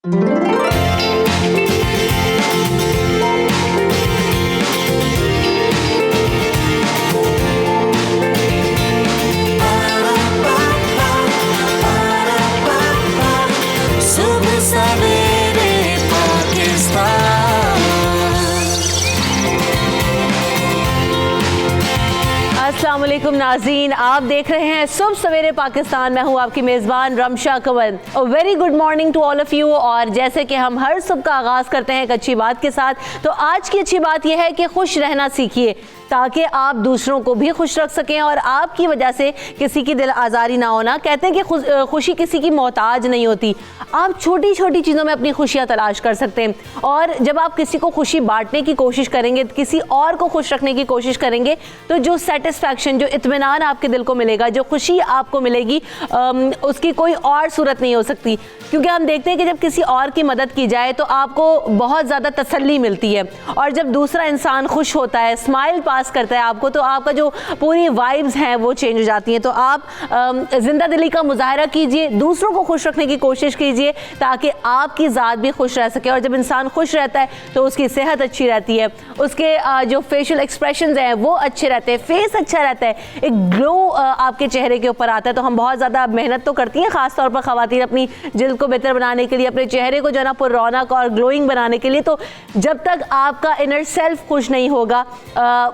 अस्सलाम वालेकुम नाज़रीन, आप देख रहे हैं सुबह सवेरे पाकिस्तान। मैं हूं आपकी मेज़बान Ramsha Kanwal. Very good morning to all of you. और जैसे कि हम हर सुबह का आगाज़ करते हैं एक अच्छी बात के साथ, तो आज की अच्छी बात यह है कि खुश रहना सीखिए ताकि आप दूसरों को भी खुश रख सकें और आपकी वजह से किसी की दिल आज़ारी ना होना। कहते हैं कि खुशी किसी की मोहताज नहीं होती। आप छोटी छोटी चीज़ों में अपनी खुशियाँ तलाश कर सकते हैं, और जब आप किसी को खुशी बांटने की कोशिश करेंगे, किसी और को खुश रखने की कोशिश करेंगे, तो जो सेटिस्फैक्शन, जो इत्मीनान आपके दिल को मिलेगा, जो खुशी आपको मिलेगी, उसकी कोई और सूरत नहीं हो सकती। क्योंकि हम देखते हैं कि जब किसी और की मदद की जाए तो आपको बहुत ज़्यादा तसल्ली मिलती है, और जब दूसरा इंसान खुश होता है, स्माइल पास करता है आपको, तो आपका जो पूरी वाइब्स हैं वो चेंज हो जाती हैं। तो आप जिंदा दिली का मुजाहरा कीजिए, दूसरों को खुश रखने की कोशिश कीजिए ताकि आपकी ज़ात भी खुश रह सके। और जब इंसान खुश रहता है तो उसकी सेहत अच्छी रहती है, उसके जो फेशियल एक्सप्रेशंस हैं वो अच्छे रहते हैं, फेस अच्छा रहता है, एक ग्लो आपके चेहरे के ऊपर आता है। तो हम बहुत ज़्यादा मेहनत तो करती हैं, ख़ासतौर पर ख़वातीन, अपनी जल्द को बेहतर बनाने के लिए, अपने चेहरे को जो ना पुर रौनक और ग्लोइंग बनाने के लिए। तो जब तक आपका इनर सेल्फ खुश नहीं होगा,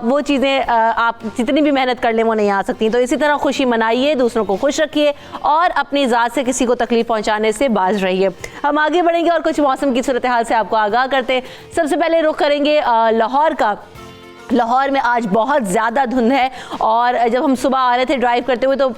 वो चीज़ें आप जितनी भी मेहनत कर लें वो नहीं आ सकती। तो इसी तरह खुशी मनाइए, दूसरों को खुश रखिए और अपनी ज़ात से किसी को तकलीफ पहुंचाने से बाज रहिए। हम आगे बढ़ेंगे और कुछ मौसम की सूरत हाल से आपको आगाह करते हैं। सबसे पहले रुख करेंगे लाहौर का। लाहौर में आज बहुत ज़्यादा धुंध है, और जब हम सुबह आ रहे थे ड्राइव करते हुए तो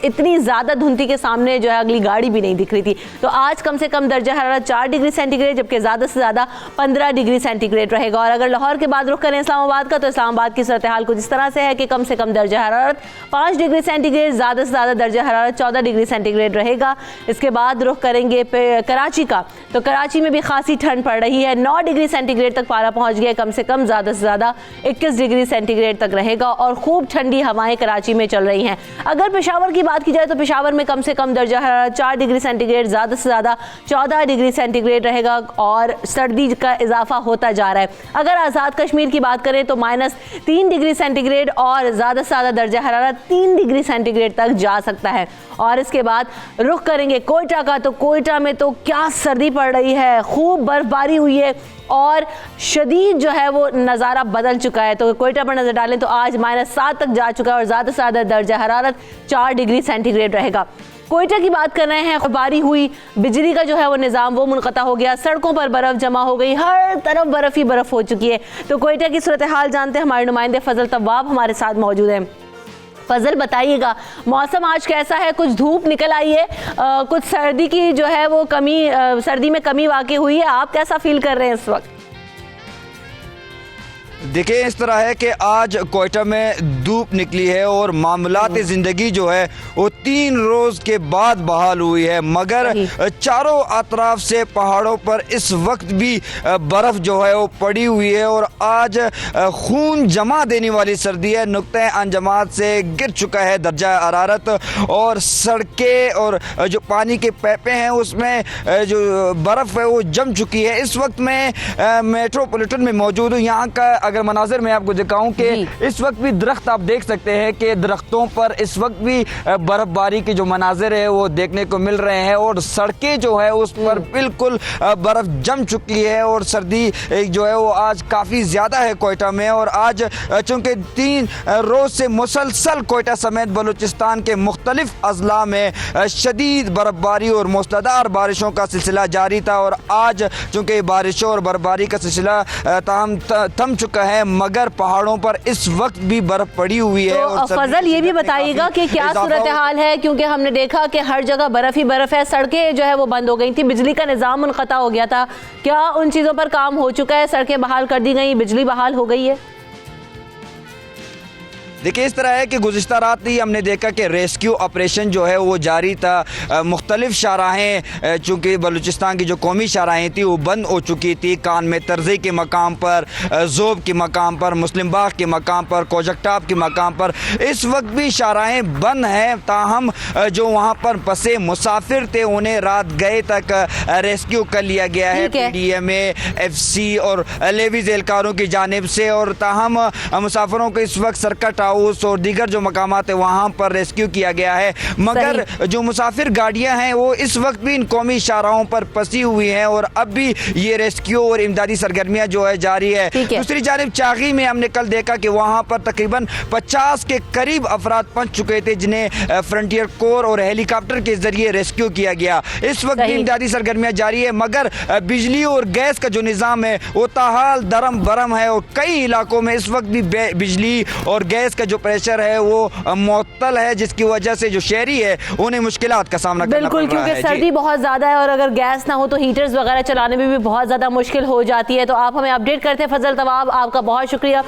इतनी ज़्यादा धुंध थी कि सामने जो है अगली गाड़ी भी नहीं दिख रही थी। तो आज कम से कम दर्जा हरारत 4 डिग्री सेंटीग्रेड, जबकि ज़्यादा से ज़्यादा 15 डिग्री सेंटीग्रेड रहेगा। और अगर लाहौर के बाद रुख करें इस्लामाबाद का, तो इस्लामाबाद की सूरत हाल कुछ इस तरह से है कि कम से कम दर्जा हरारत 5 डिग्री सेंटीग्रेड, ज़्यादा से ज़्यादा दर्जा हरारत 14 डिग्री सेंटीग्रेड रहेगा। इसके बाद रुख करेंगे कराची का, तो कराची में भी खासी ठंड पड़ रही है, 9 डिग्री सेंटीग्रेड तक पारा पहुँच गया, कम से कम ज़्यादा से ज़्यादा 21 डिग्री सेंटीग्रेड तक रहेगा, और खूब ठंडी हवाएं कराची में चल रही हैं। अगर पेशावर की बात की जाए तो पेशावर में कम से कम दर्जा हरारत 4 डिग्री सेंटीग्रेड, ज़्यादा से ज़्यादा 14 डिग्री सेंटीग्रेड रहेगा, और सर्दी का इजाफा होता जा रहा है। अगर आज़ाद कश्मीर की बात करें तो -3 डिग्री सेंटीग्रेड और ज़्यादा से ज़्यादा दर्जा हरारत 3 डिग्री सेंटीग्रेड तक जा सकता है। और इसके बाद रुख करेंगे कोयटा का, तो कोयटा में तो क्या सर्दी पड़ रही है, खूब बर्फबारी हुई है और शदीद जो है वो नज़ारा बदल चुका है। तो कोयटा पर नज़र डालें तो आज -7 तक जा चुका है, और ज़्यादा से ज़्यादा दर्जा हरारत 4 डिग्री सेंटीग्रेड रहेगा। कोयटा की बात कर रहे हैं, बारी हुई, बिजली का जो है वो निज़ाम वो मुनक़ता हो गया, सड़कों पर बर्फ़ जमा हो गई, हर तरफ बर्फ़ ही बर्फ़ हो चुकी है। तो कोयटा की सूरत हाल जानते हैं, हमारे नुमाइंदे फजल तवाब हमारे साथ मौजूद हैं। फजल, बताइएगा मौसम आज कैसा है? कुछ धूप निकल आई है, कुछ सर्दी की जो है वो कमी, सर्दी में कमी वाक़ई हुई है, आप कैसा फील कर रहे हैं इस वक्त? देखिए, इस तरह है कि आज कोयटा में धूप निकली है और मामलात ज़िंदगी जो है वो 3 रोज़ के बाद बहाल हुई है, मगर चारों अतराफ से पहाड़ों पर इस वक्त भी बर्फ़ जो है वो पड़ी हुई है, और आज खून जमा देने वाली सर्दी है। नुक्ते अंजमात से गिर चुका है दर्जा हरारत, और सड़कें और जो पानी के पैपें हैं उसमें जो बर्फ़ है वो जम चुकी है। इस वक्त मैं मेट्रोपॉलिटन में मौजूद हूँ। यहाँ का अगर मनाजिर मैं आपको दिखाऊं कि इस वक्त भी दरख्त आप देख सकते हैं कि दरख्तों पर इस वक्त भी बर्फबारी के जो मनाजिर है वो देखने को मिल रहे हैं, और सड़कें जो है उस पर बिल्कुल बर्फ जम चुकी है, और सर्दी जो है वो आज काफ़ी ज़्यादा है कोयटा में। और आज चूँकि 3 रोज़ से मुसलसल कोयटा समेत बलूचिस्तान के मुख्तलिफ अजला में शदीद बर्फबारी और मूसलाधार बारिशों का सिलसिला जारी था, और आज चूँकि बारिशों और बर्फबारी का सिलसिला थम चुका है, मगर पहाड़ों पर इस वक्त भी बर्फ पड़ी हुई है। तो फजल, ये भी बताइएगा कि क्या सूरत हाल है, क्योंकि हमने देखा कि हर जगह बर्फ ही बर्फ है, सड़कें जो है वो बंद हो गई थी, बिजली का निज़ाम मुनक़ता हो गया था, क्या उन चीज़ों पर काम हो चुका है? सड़कें बहाल कर दी गई, बिजली बहाल हो गई है? देखिए इस तरह है कि गुज़िश्ता रात ही हमने देखा कि रेस्क्यू ऑपरेशन जो है वो जारी था। मुख्तलिफ शाहराहें चूँकि बलूचिस्तान की जो कौमी शाहराहें थी वो बंद हो चुकी थी। कान में तरज़ी के मकाम पर, ज़ोब के मकाम पर, मुस्लिम बाग के मकाम पर, कोजकटाप के मकाम पर इस वक्त भी शाहराहें बंद हैं। ताहम जो वहाँ पर फंसे मुसाफिर थे उन्हें रात गए तक रेस्क्यू कर लिया गया है PDMA, FC और लेवीज़ एहलकारों की जानिब से। और ताहम मुसाफिरों को इस वक्त सर्किट हाउस और दीगर जो मकामात है वहाँ पर रेस्क्यू किया गया है। मगर जो मुसाफिर गाड़ियाँ हैं वो इस वक्त भी इन कौमी शाहराहों पर फंसी हुई हैं और अब भी ये रेस्क्यू और इमदादी सरगर्मियाँ जो है जारी है। दूसरी जानिब चागी में हमने कल देखा कि वहाँ पर तकरीबन 50 के करीब अफराद पहुँच चुके थे जिन्हें फ्रंटियर कोर और हेलीकॉप्टर के जरिए रेस्क्यू किया गया। इस वक्त भी इमदादी सरगर्मियाँ जारी है मगर बिजली और गैस का जो निज़ाम है वो ताहाल दरम बरम है और कई इलाकों में इस वक्त भी बिजली और गैस का जो प्रेशर है वो मुअत्तल है, जिसकी वजह से जो शहरी है उन्हें मुश्किलात का सामना करना पड़ रहा है। बिल्कुल, क्योंकि सर्दी बहुत ज़्यादा है और अगर गैस ना हो तो हीटर्स वगैरह चलाने में भी बहुत ज़्यादा मुश्किल हो जाती है। तो आप हमें अपडेट करते हैं फजल तवाब, आपका बहुत शुक्रिया।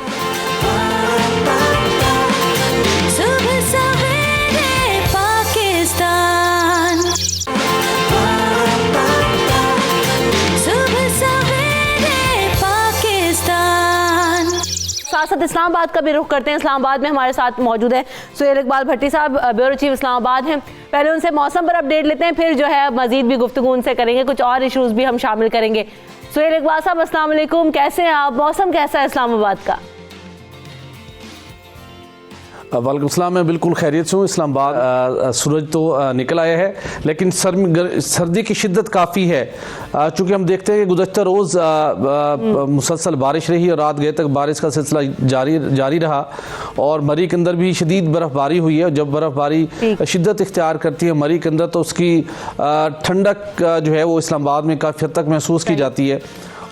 साथ इस्लामाबाद का भी रुख करते हैं। इस्लामाबाद में हमारे साथ मौजूद है सुहेल इकबाल भट्टी साहब, ब्यूरो चीफ इस्लामाबाद हैं। पहले उनसे मौसम पर अपडेट लेते हैं, फिर जो है मजीद भी गुफ्तगू उनसे करेंगे, कुछ और इशूज़ भी हम शामिल करेंगे। सुहेल इकबाल साहब अस्सलाम वालेकुम, कैसे हैं आप? मौसम कैसा है इस्लामाबाद का? वालेकुम सलाम, मैं बिल्कुल खैरियत से हूँ। इस्लामाबाद सूरज तो निकल आया है लेकिन सर्दी की शिद्दत काफ़ी है। चूँकि हम देखते हैं कि गुज़श्ता रोज़ मुसलसल बारिश रही और रात गए तक बारिश का सिलसिला जारी रहा और मरी के अंदर भी शदीद बर्फ़बारी हुई है। जब बर्फ़बारी शिद्दत इख्तियार करती है मरी के अंदर तो उसकी ठंडक जो है वो इस्लामाबाद में काफ़ी हद तक महसूस की जाती है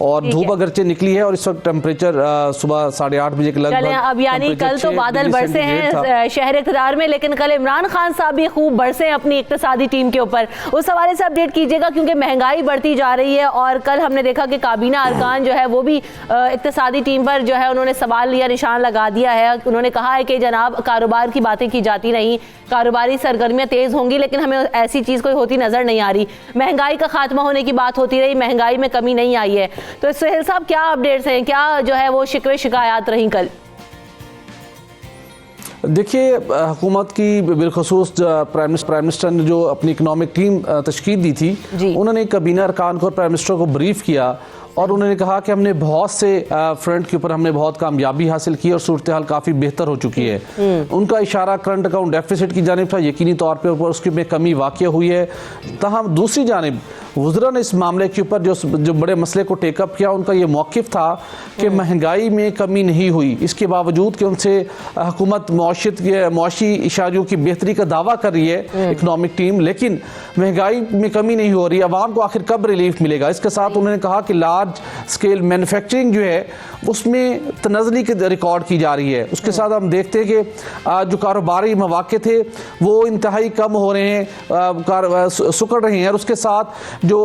और धूप अगरचे निकली है और इस वक्त टेम्परेचर सुबह 8:30 बजे के लगभग। अब यानी कल तो बादल बरसे हैं शहर इक़्तिदार में, लेकिन कल इमरान खान साहब भी खूब बरसे हैं अपनी इक़्तिसादी टीम के ऊपर। उस हवाले से अपडेट कीजिएगा क्योंकि महंगाई बढ़ती जा रही है और कल हमने देखा कि काबीना अरकान जो है वो भी इक़्तिसादी टीम पर जो है उन्होंने सवाल या निशान लगा दिया है। उन्होंने कहा है कि जनाब कारोबार की बातें की जाती नहीं, कारोबारी सरगर्मियाँ तेज़ होंगी लेकिन हमें ऐसी चीज़ कोई होती नज़र नहीं आ रही। महंगाई का खात्मा होने की बात होती रही, महंगाई में कमी नहीं आई है। तो सुहेल साहब क्या अपडेट्स हैं, क्या जो है वो शिकवे शिकायत रही कल? देखिए हुकूमत की बिलखसूस प्राइम मिनिस्टर ने जो अपनी इकनॉमिक टीम तश्कील दी थी उन्होंने काबीना अरकान को और प्राइम मिनिस्टर को ब्रीफ किया और उन्होंने कहा कि हमने बहुत से फ्रंट के ऊपर हमने बहुत कामयाबी हासिल की और सूरत हाल काफ़ी बेहतर हो चुकी है। उनका इशारा करंट अकाउंट डेफिसिट की जानिब था, यकीनी तौर पर उसकी में कमी वाक़ हुई है। तहम दूसरी जानिब वज़रा ने इस मामले के ऊपर जो बड़े मसले को टेकअप किया उनका ये मौक़िफ़ था कि महंगाई में कमी नहीं हुई, इसके बावजूद कि उनसे हुकूमत मुआशी इशारियों की बेहतरी का दावा कर रही है इकनॉमिक टीम, लेकिन महंगाई में कमी नहीं हो रही। आवाम को आखिर कब रिलीफ मिलेगा? इसके साथ उन्होंने कहा कि लार्ज स्केल मैन्युफैक्चरिंग जो है उसमें तनज़ली के रिकॉर्ड की जा रही है। उसके साथ हम देखते हैं कि जो कारोबारी मौक़े थे वो इंतहाई कम हो रहे हैं, सुकड़ रहे हैं और उसके साथ जो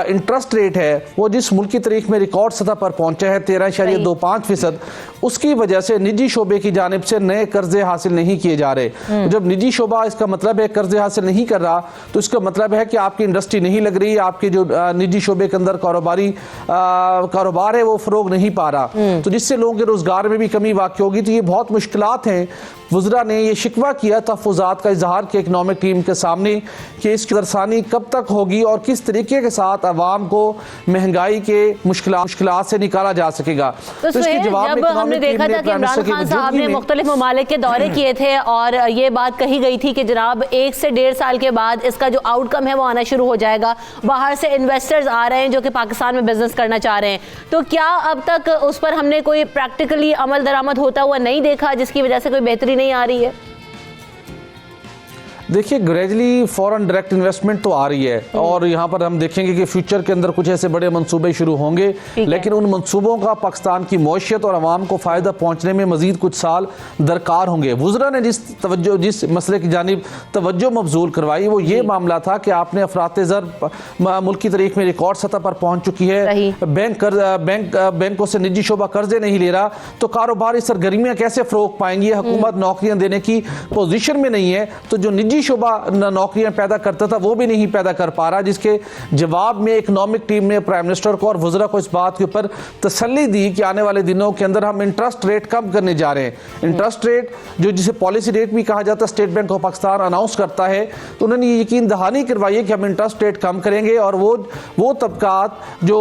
इंटरेस्ट रेट है वो जिस मुल्की तारीख में रिकॉर्ड सतह पर पहुंचा है 13.25%, उसकी वजह से निजी शोबे की जानिब से नए कर्जे हासिल नहीं किए जा रहे। जब निजी शोबा इसका मतलब है कर्जे हासिल नहीं कर रहा तो इसका मतलब है कि आपकी इंडस्ट्री नहीं लग रही, आपके जो निजी शोबे के अंदर कारोबार है वो फरोग नहीं पा रहा, तो जिससे लोगों के रोजगार में भी कमी वाक़ होगी। तो ये बहुत मुश्किलात हैं। वज़रा ने ये शिकवा किया, तहफ़्फ़ुज़ात का इजहार किया इकनॉमिक टीम के सामने कि इसकी दरसानी कब तक होगी और किस तरीके के साथ आवाम को महंगाई के मुश्किलात से निकाला जा सकेगा। तो इसके जवाब में हमने देखा था कि इमरान खान साहब ने मुख्तलिफ ममालिक के दौरे किए थे और ये बात कही गई थी कि जनाब 1 से 1.5 साल के बाद इसका जो आउटकम है वो आना शुरू हो जाएगा। बाहर से इन्वेस्टर्स आ रहे हैं जो कि पाकिस्तान में बिजनेस करना चाह रहे हैं, तो क्या अब तक उस पर हमने कोई प्रैक्टिकली अमल दरामद होता हुआ नहीं देखा जिसकी वजह से कोई बेहतरी नहीं आ रही है? देखिए ग्रेजुअली फॉरेन डायरेक्ट इन्वेस्टमेंट तो आ रही है और यहाँ पर हम देखेंगे कि फ्यूचर के अंदर कुछ ऐसे बड़े मंसूबे शुरू होंगे, लेकिन उन मंसूबों का पाकिस्तान की मईशत और आवाम को फ़ायदा पहुँचने में मजीद कुछ साल दरकार होंगे। वुज़रा ने जिस मसले की जानिब तवज्जो मबजूल करवाई वो ये मामला था कि आपने अफरात ज़र मुल्क की तारीख में रिकॉर्ड सतह पर पहुँच चुकी है, बैंकों से निजी शोबा कर्जे नहीं ले रहा, तो कारोबारी सरगर्मियाँ कैसे फ़रोग पाएंगी? हुकूमत नौकरियाँ देने की पोजीशन में नहीं है, तो जो निजी शोबा नौकरियां पैदा करता था वो भी नहीं पैदा कर पा रहा, जिसके जवाब में इकोनॉमिक टीम ने प्राइम मिनिस्टर को और वज़रा को इस बात के ऊपर तसल्ली दी कि आने वाले दिनों के अंदर हम इंटरेस्ट रेट कम करने जा रहे हैं। इंटरेस्ट रेट जो जिसे पॉलिसी रेट भी कहा जाता है, state bank of Pakistan announce करता है, तो उन्होंने ये यकीन दहानी करवाई है कि हम इंटरेस्ट रेट कम करेंगे और वो तबकात जो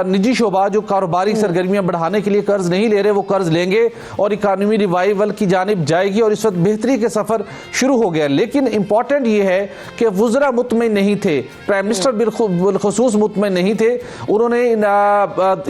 निजी शोबा जो कारोबारी सरगर्मियां बढ़ाने के लिए कर्ज नहीं ले रहे वो कर्ज लेंगे और इकानमी रिवाइवल की जानिब जाएगी और इस वक्त बेहतरी के सफर शुरू हो गया। लेकिन इंपॉर्टेंट ये है कि वुज़रा मुतमईन नहीं थे, प्राइम मिनिस्टर बिलखुसूस मुतमईन नहीं थे। उन्होंने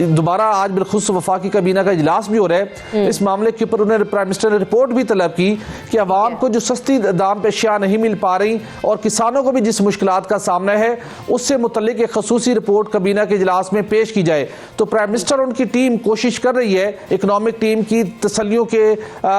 दोबारा आज बिलखुसूस वफाकी काबीना का इजलास भी हो रहा है, इस मामले के ऊपर उन्होंने प्राइम मिनिस्टर ने रिपोर्ट भी तलब की कि अवाम को जो सस्ती दाम पे अशिया नहीं मिल पा रही और किसानों को भी जिस मुश्किलात का सामना है उससे मुतल्लिक एक खसूसी रिपोर्ट काबीना के इजलास में पेश की जाए। तो प्राइम मिनिस्टर उनकी टीम कोशिश कर रही है इकनॉमिक टीम की तसल्लियों के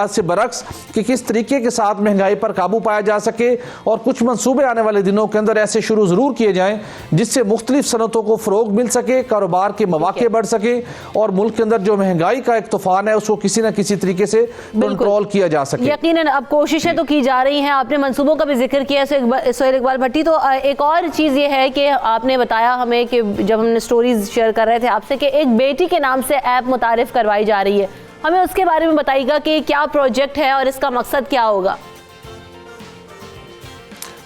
से बरक्स कि किस तरीके के साथ महंगाई पर काबू पाया जा सके और कुछ मंसूबे आने वाले दिनों के अंदर ऐसे शुरू जरूर किए जाएं जिससे मुख्तलिफ सनतों को फरोग मिल सके, कारोबार के मौके बढ़ सके और मुल्क के अंदर जो महंगाई का एक तूफान है उसको किसी न किसी तरीके से कंट्रोल किया जा सके। यकीनन अब कोशिशें तो की जा रही हैं, आपने मंसूबों का भी जिक्र किया सोहेल इकबाल भट्टी। तो एक और चीज़ ये है कि आपने बताया हमें कि जब हमने स्टोरीज शेयर कर रहे थे आपसे कि एक बेटी के नाम से ऐप मुतारिफ करवाई जा रही है, हमें उसके बारे में बताइएगा कि क्या प्रोजेक्ट है और इसका मकसद क्या होगा?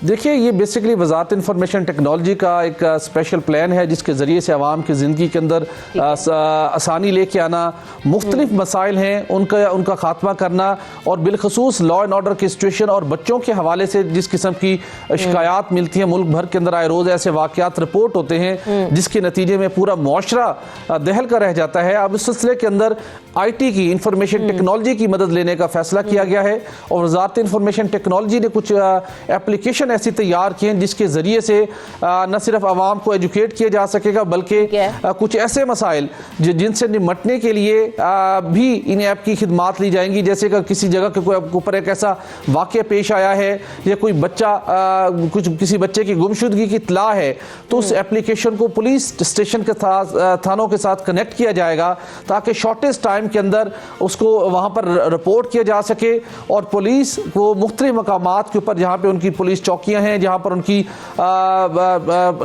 देखिए ये बेसिकली वजारत इंफॉर्मेशन टेक्नोलॉजी का एक स्पेशल प्लान है जिसके ज़रिए से आवाम की ज़िंदगी के अंदर आसानी लेके आना, मुख्तलिफ मसाइल हैं उनका खात्मा करना और बिलखसूस लॉ एंड ऑर्डर की सिचुएशन और बच्चों के हवाले से जिस किस्म की शिकायत मिलती हैं मुल्क भर के अंदर आए रोज़ ऐसे वाक़यात रिपोर्ट होते हैं जिसके नतीजे में पूरा मुआशरा दहल का रह जाता है। अब इस सिलसिले के अंदर IT की इंफॉर्मेशन टेक्नोलॉजी की मदद लेने का फैसला किया गया है और वजारत इंफॉर्मेशन टेक्नोलॉजी ने कुछ एप्लीकेशन ऐसी तैयार किए हैं जिसके जरिए से न सिर्फ आवाम को एजुकेट किया जा सकेगा बल्कि कुछ ऐसे मसाइल जिनसे निपटने के लिए भी इन ऐप की खिदमात ली जाएंगी। जैसे कि किसी जगह के ऊपर एक ऐसा वाक़या पेश आया है या कोई बच्चा किसी बच्चे की गुमशुदगी की इत्तला है तो उस एप्लीकेशन को पुलिस स्टेशन के थानों के साथ कनेक्ट किया जाएगा ताकि शॉर्टेस्ट टाइम के अंदर उसको वहाँ पर रिपोर्ट किया जा सके और पुलिस को मुख्तलिफ मकामात के ऊपर जहाँ पे उनकी पुलिस चौकियाँ हैं जहाँ पर उनकी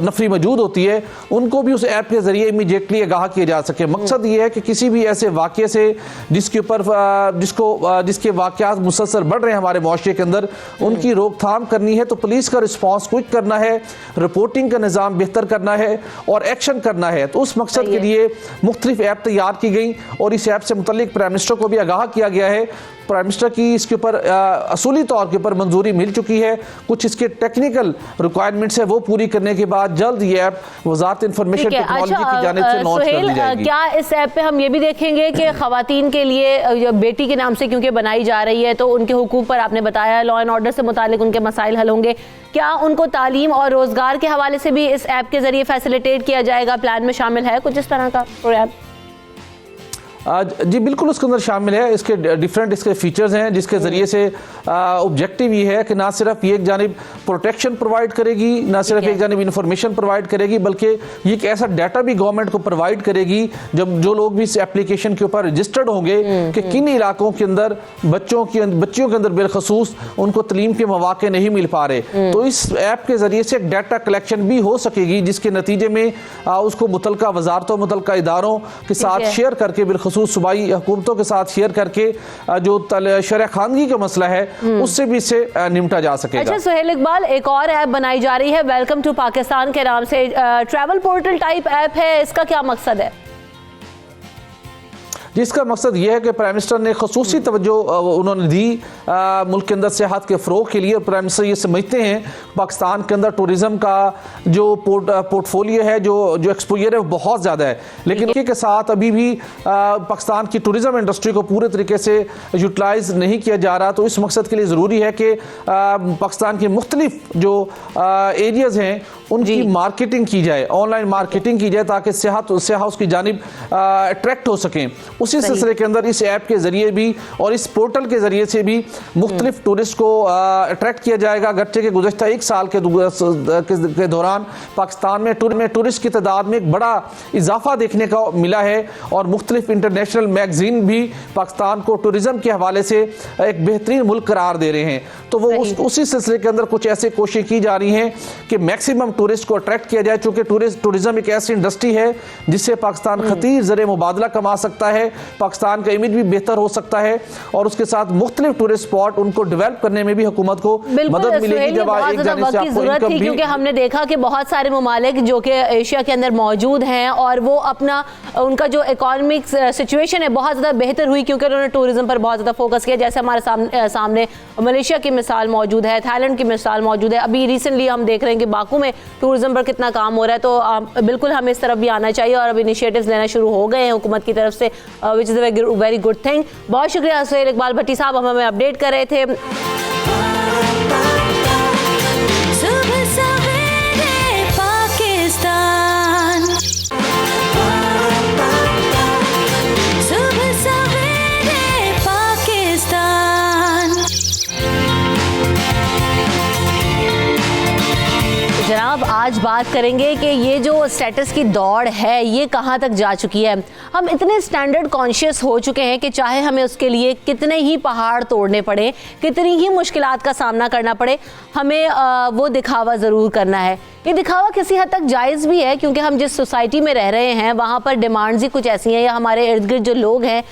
नफरी मौजूद होती है उनको भी उस ऐप के जरिए इमीडिएटली आगाह किया जा सके। मकसद ये है कि किसी भी ऐसे वाक़े से जिसके ऊपर जिसके वाक़यात मुसलसल बढ़ रहे हैं हमारे मुआशरे के अंदर उनकी रोकथाम करनी है तो पुलिस का रिस्पॉन्स क्विक करना है, रिपोर्टिंग का निज़ाम बेहतर करना है और एक्शन करना है। तो उस मकसद के लिए मुख्तलिफ ऐप तैयार की गई और इस ऐप से मुतल्लिक प्राइम मिनिस्टर को भी आगाह किया गया है। प्राइम मिनिस्टर की इसके ऊपर असूली तौर के ऊपर मंजूरी मिल चुकी है, कुछ इसके टेक्निकल रिक्वायरमेंट्स है वो पूरी करने के बाद जल्द ये ऐप वजारत इंफॉर्मेशन टेक्नोलॉजी की जानिब से लॉन्च कर दी जाएगी। क्या इस ऐप पे हम ये भी देखेंगे कि खवातीन के लिए बेटी के नाम से क्योंकि बनाई जा रही है तो उनके हुकूक पर आपने बताया लॉ एंड ऑर्डर से मुतालिक उनके मसाइल हल होंगे, क्या उनको तालीम और रोजगार के हवाले से भी इस ऐप के जरिए फैसिलिटेट किया जाएगा? प्लान में शामिल है कुछ इस तरह का प्रोग्राम? जी बिल्कुल उसके अंदर शामिल है। इसके डिफरेंट इसके फीचर्स हैं जिसके ज़रिए से ऑब्जेक्टिव ये है कि ना सिर्फ ये एक जानिब प्रोटेक्शन प्रोवाइड करेगी, ना सिर्फ एक जानिब इंफॉर्मेशन प्रोवाइड करेगी बल्कि ये एक ऐसा डाटा भी गवर्नमेंट को प्रोवाइड करेगी जब जो लोग भी इस एप्लीकेशन के ऊपर रजिस्टर्ड होंगे कि किन इलाकों के अंदर बच्चियों के अंदर बिलखसूस उनको तलीम के मौके नहीं मिल पा रहे तो इस ऐप के ज़रिए से एक डाटा कलेक्शन भी हो सकेगी जिसके नतीजे में उसको मुतलका वजारतों मुतलका इदारों के साथ शेयर करके बिलखसूस सूबाई हुकूमतों के साथ शेयर करके जो शरह खानगी का मसला है उससे भी इससे निपटा जा सकेगा। अच्छा सोहेल इकबाल, एक और ऐप बनाई जा रही है वेलकम टू पाकिस्तान के नाम से, ट्रैवल पोर्टल टाइप ऐप है, इसका क्या मकसद है? कि इसका मकसद यह है कि प्राइम मिनिस्टर ने खसूसी तवज्जो उन्होंने दी मुल्क के अंदर सियाहत के फ़रोग के लिए। प्राइम मिनिस्टर ये समझते हैं पाकिस्तान के अंदर टूरिज़म का जो पोर्टफोलियो है, जो एक्सपोजर है, वो बहुत ज़्यादा है, लेकिन के साथ अभी भी पाकिस्तान की टूरिज़म इंडस्ट्री को पूरे तरीके से यूटिलाइज नहीं किया जा रहा। तो इस मकसद के लिए ज़रूरी है कि पाकिस्तान के मुख्तलिफ जो एरियाज़ हैं उनकी मार्केटिंग की जाए, ऑनलाइन मार्केटिंग की जाए, ताकि सियाह उसकी जानिब अट्रैक्ट हो सकें। उसी सिलसिले के अंदर इस ऐप के ज़रिए भी और इस पोर्टल के ज़रिए से भी मुख्तलिफ टूरिस्ट को अट्रैक्ट किया जाएगा। अगरचे के गुज़श्ता एक साल के दौरान पाकिस्तान में टूरिस्ट की तादाद में एक बड़ा इजाफा देखने का मिला है और मुख्तलिफ इंटरनेशनल मैगजीन भी पाकिस्तान को टूरिज़म के हवाले से एक बेहतरीन मुल्क करार दे रहे हैं। तो वो उसी सिलसिले के अंदर कुछ ऐसे कोशिश की जा रही हैं कि मैक्सिमम टूरिस्ट को अट्रैक्ट किया जाए, चूँकि टूरिज़म एक ऐसी इंडस्ट्री है जिससे पाकिस्तान खतीर ज़रिए मुबादला कमा सकता है, पाकिस्तान का इमेज भी बेहतर हो सकता है और उसके साथ मुख्तलिफ टूरिस्ट स्पॉट उनको डेवलप करने में भी हुकूमत को मदद मिलेगी। जब एक जानिब से आपको इनकम भी, क्योंकि हमने देखा कि बहुत सारे ममालिक जो कि एशिया के अंदर मौजूद हैं और वो अपना उनका जो इकोनॉमिक सिचुएशन है बहुत ज़्यादा बेहतर हुई क्योंकि उन्होंने टूरिज़म पर बहुत ज़्यादा फोकस किया। जैसे हमारे सामने मलेशिया की मिसाल मौजूद है, थाईलैंड की मिसाल मौजूद है, अभी रिसेंटली हम देख रहे हैं कि बाकू में टूरिज़म पर कितना काम हो रहा है। तो बिल्कुल हमें इस तरफ भी आना चाहिए और अब इनिशिएटिव्स लेना शुरू हो गए हैं हुकूमत की तरफ से, which is a very good thing. बहुत शुक्रिया सुहेल इकबाल भट्टी साहब, हम हमें अपडेट कर रहे थे। जनाब आज बात करेंगे कि ये जो स्टेटस की दौड़ है ये कहाँ तक जा चुकी है। हम इतने स्टैंडर्ड कॉन्शियस हो चुके हैं कि चाहे हमें उसके लिए कितने ही पहाड़ तोड़ने पड़े, कितनी ही मुश्किलात का सामना करना पड़े, हमें वो दिखावा ज़रूर करना है। ये दिखावा किसी हद तक जायज़ भी है क्योंकि हम जिस सोसाइटी में रह रहे हैं वहाँ पर डिमांड्स ही कुछ ऐसी हैं या हमारे इर्द गिर्द जो लोग हैं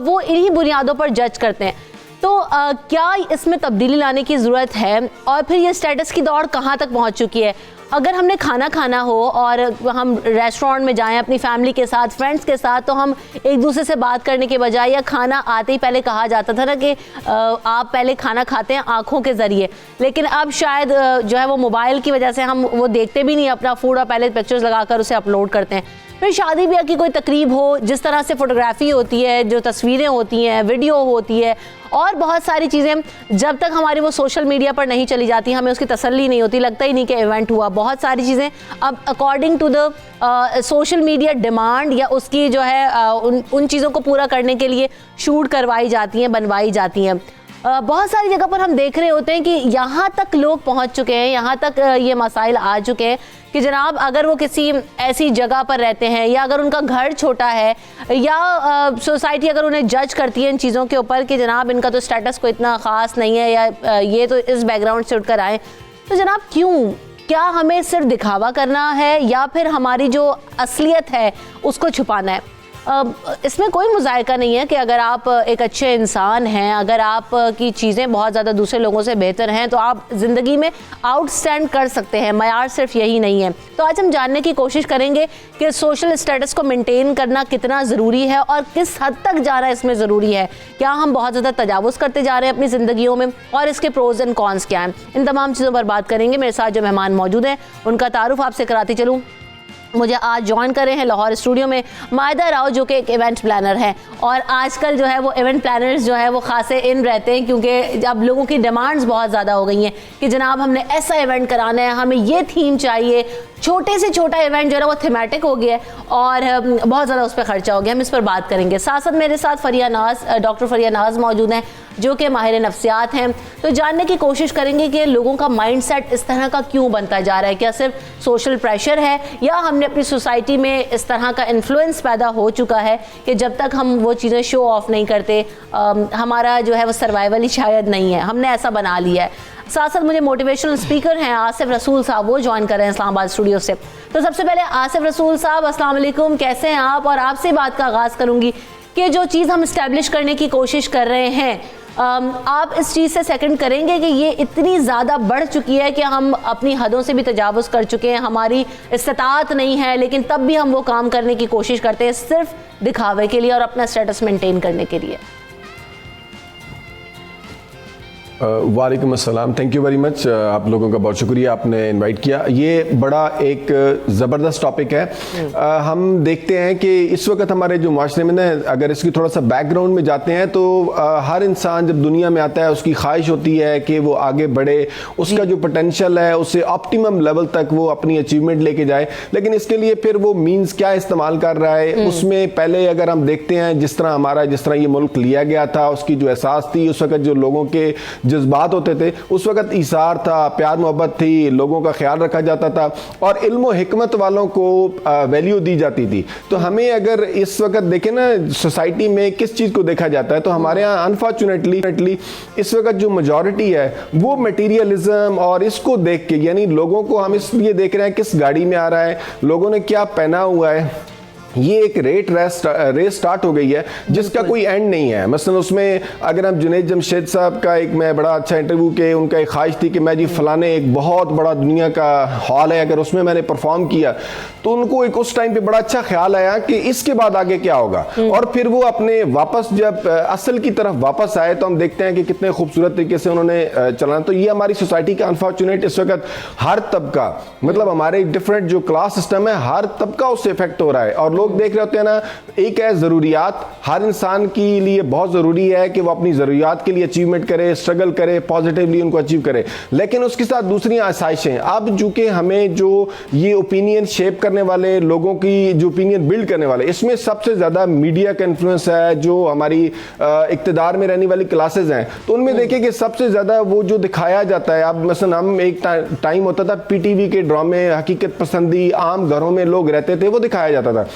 वो इन्हीं बुनियादों पर जज करते हैं। तो क्या इसमें तब्दीली लाने की ज़रूरत है और फिर ये स्टेटस की दौड़ कहाँ तक पहुँच चुकी है। अगर हमने खाना खाना हो और हम रेस्टोरेंट में जाएं अपनी फैमिली के साथ, फ्रेंड्स के साथ, तो हम एक दूसरे से बात करने के बजाय या खाना आते ही पहले कहा जाता था ना कि आप पहले खाना खाते हैं आँखों के ज़रिए, लेकिन अब शायद जो है वो मोबाइल की वजह से हम वो देखते भी नहीं अपना फूड और पहले पिक्चर्स लगाकर उसे अपलोड करते हैं। फिर शादी ब्याह की कोई तकरीब हो, जिस तरह से फोटोग्राफी होती है, जो तस्वीरें होती हैं, वीडियो होती है और बहुत सारी चीज़ें, जब तक हमारी वो सोशल मीडिया पर नहीं चली जाती हमें उसकी तसल्ली नहीं होती, लगता ही नहीं कि इवेंट हुआ। बहुत सारी चीज़ें अब according to the social media demand या उसकी जो है उन चीज़ों को पूरा करने के लिए शूट करवाई जाती हैं, बनवाई जाती हैं। बहुत सारी जगह पर हम देख रहे होते हैं कि यहाँ तक लोग पहुँच चुके हैं, यहाँ तक ये मसाइल आ चुके हैं कि जनाब अगर वो किसी ऐसी जगह पर रहते हैं या अगर उनका घर छोटा है या सोसाइटी अगर उन्हें जज करती है इन चीज़ों के ऊपर कि जनाब इनका तो स्टेटस कोई इतना ख़ास नहीं है या ये तो इस बैकग्राउंड से उठकर आए, तो जनाब क्यों? क्या हमें सिर्फ दिखावा करना है या फिर हमारी जो असलियत है उसको छुपाना है? इसमें कोई मुज़ायका नहीं है कि अगर आप एक अच्छे इंसान हैं, अगर आप की चीज़ें बहुत ज़्यादा दूसरे लोगों से बेहतर हैं तो आप ज़िंदगी में आउटस्टैंड कर सकते हैं। मयार सिर्फ यही नहीं है। तो आज हम जानने की कोशिश करेंगे कि सोशल स्टेटस को मेंटेन करना कितना ज़रूरी है और किस हद तक जाना इसमें ज़रूरी है। क्या हम बहुत ज़्यादा तजावुज़ करते जा रहे हैं अपनी ज़िंदगियों में और इसके प्रोज एंड कॉन्स क्या हैं? इन तमाम चीज़ों पर बात करेंगे। मेरे साथ जो मेहमान मौजूद हैं उनका तारुफ आपसे कराती चलूँ। मुझे आज ज्वाइन कर रहे हैं लाहौर स्टूडियो में मायदा राव जो कि एक इवेंट प्लानर है और आजकल जो है वो इवेंट प्लानर्स जो है वो खासे इन रहते हैं क्योंकि अब लोगों की डिमांड्स बहुत ज़्यादा हो गई हैं कि जनाब हमने ऐसा इवेंट कराना है, हमें ये थीम चाहिए। छोटे से छोटा इवेंट जो है वो थीमेटिक हो गया है और बहुत ज़्यादा उस पर खर्चा हो गया। हम इस पर बात करेंगे। साथ साथ मेरे साथ डॉक्टर फरिया नाज मौजूद हैं जो कि माहिर नफ्सियात हैं। तो जानने की कोशिश करेंगे कि लोगों का माइंडसेट इस तरह का क्यों बनता जा रहा है। क्या सिर्फ सोशल प्रेशर है या हमने अपनी सोसाइटी में इस तरह का इन्फ्लुएंस पैदा हो चुका है कि जब तक हम वो चीज़ें शो ऑफ नहीं करते हमारा जो है वो सर्वाइवल ही शायद नहीं है, हमने ऐसा बना लिया है। साथ साथ मुझे मोटिवेशनल स्पीकर हैं आसिफ रसूल साहब, वो ज्वाइन कर रहे हैं इस्लामाबाद स्टूडियो से। तो सबसे पहले आसिफ रसूल साहब, अस्सलाम वालेकुम, कैसे हैं आप? और आपसे बात का आगाज़ करूँगी कि जो चीज़ हम इस्टेब्लिश करने की कोशिश कर रहे हैं आप इस चीज़ से सेकंड करेंगे कि ये इतनी ज़्यादा बढ़ चुकी है कि हम अपनी हदों से भी तजावुज़ कर चुके हैं, हमारी इस्तात नहीं है, लेकिन तब भी हम वो काम करने की कोशिश करते हैं सिर्फ दिखावे के लिए और अपना स्टेटस मेंटेन करने के लिए? वालेकुम अस्सलाम, थैंक यू वेरी मच। आप लोगों का बहुत शुक्रिया, आपने इनवाइट किया। ये बड़ा एक ज़बरदस्त टॉपिक है। हम देखते हैं कि इस वक्त हमारे जो माशरे में ना, अगर इसकी थोड़ा सा बैकग्राउंड में जाते हैं तो हर इंसान जब दुनिया में आता है उसकी ख्वाहिश होती है कि वो आगे बढ़े, उसका जो पोटेंशियल है उससे ऑप्टिमम लेवल तक वो अपनी अचीवमेंट लेके जाए। लेकिन इसके लिए फिर वो मीन्स क्या इस्तेमाल कर रहा है, उसमें पहले अगर हम देखते हैं जिस तरह ये मुल्क लिया गया था, उसकी जो एहसास थी उस वक्त, जो लोगों के जज्बात होते थे उस वक्त, ईसार था, प्यार मोहब्बत थी, लोगों का ख्याल रखा जाता था और इल्म और हिकमत वालों को वैल्यू दी जाती थी। तो हमें अगर इस वक्त देखें ना सोसाइटी में किस चीज़ को देखा जाता है, तो हमारे यहाँ अनफॉर्चुनेटली इस वक्त जो मेजॉरिटी है वो मटीरियलिज्म और इसको देख के, यानी लोगों को हम इसलिए देख रहे हैं किस गाड़ी में आ रहा है, लोगों ने क्या पहना हुआ है, ये एक रेस स्टार्ट हो गई है जिसका कोई एंड नहीं है। मसलन उसमें अगर हम जुनैद जमशेद साहब का एक मैं बड़ा अच्छा इंटरव्यू के, उनका एक ख्वाहिश थी कि मैं जी फलाने एक बहुत बड़ा दुनिया का हॉल है, अगर उसमें मैंने परफॉर्म किया तो उनको एक उस टाइम पे बड़ा अच्छा ख्याल आया कि इसके बाद आगे क्या होगा। और फिर वो अपने वापस जब असल की तरफ वापस आए तो हम देखते हैं कि कितने खूबसूरत तरीके से उन्होंने चलाना। तो ये हमारी सोसाइटी का अनफॉर्चुनेट इस वक्त हर तबका, मतलब हमारे डिफरेंट जो क्लास सिस्टम है, हर तबका उससे इफेक्ट हो रहा है। और लोग देख रहे होते हैं ना, एक है ज़रूरियात, हर इंसान के लिए बहुत ज़रूरी है कि वो अपनी ज़रूरियात के लिए अचीवमेंट करे, स्ट्रगल करे, पॉजिटिवली उनको अचीव करे, लेकिन उसके साथ दूसरी आसाइशें। अब चूंकि हमें जो ये ओपिनियन शेप करने वाले लोगों की जो ओपिनियन बिल्ड करने वाले, इसमें सबसे ज़्यादा मीडिया का इन्फ्लुएंस है, जो हमारी इक़्तिदार में रहने वाली क्लासेज हैं, तो उनमें देखें कि सबसे ज़्यादा वो जो दिखाया जाता है। अब मसलन हम एक टाइम होता था PTV के ड्रामे, हकीकत पसंदी, आम घरों में लोग रहते थे, वो दिखाया जाता था।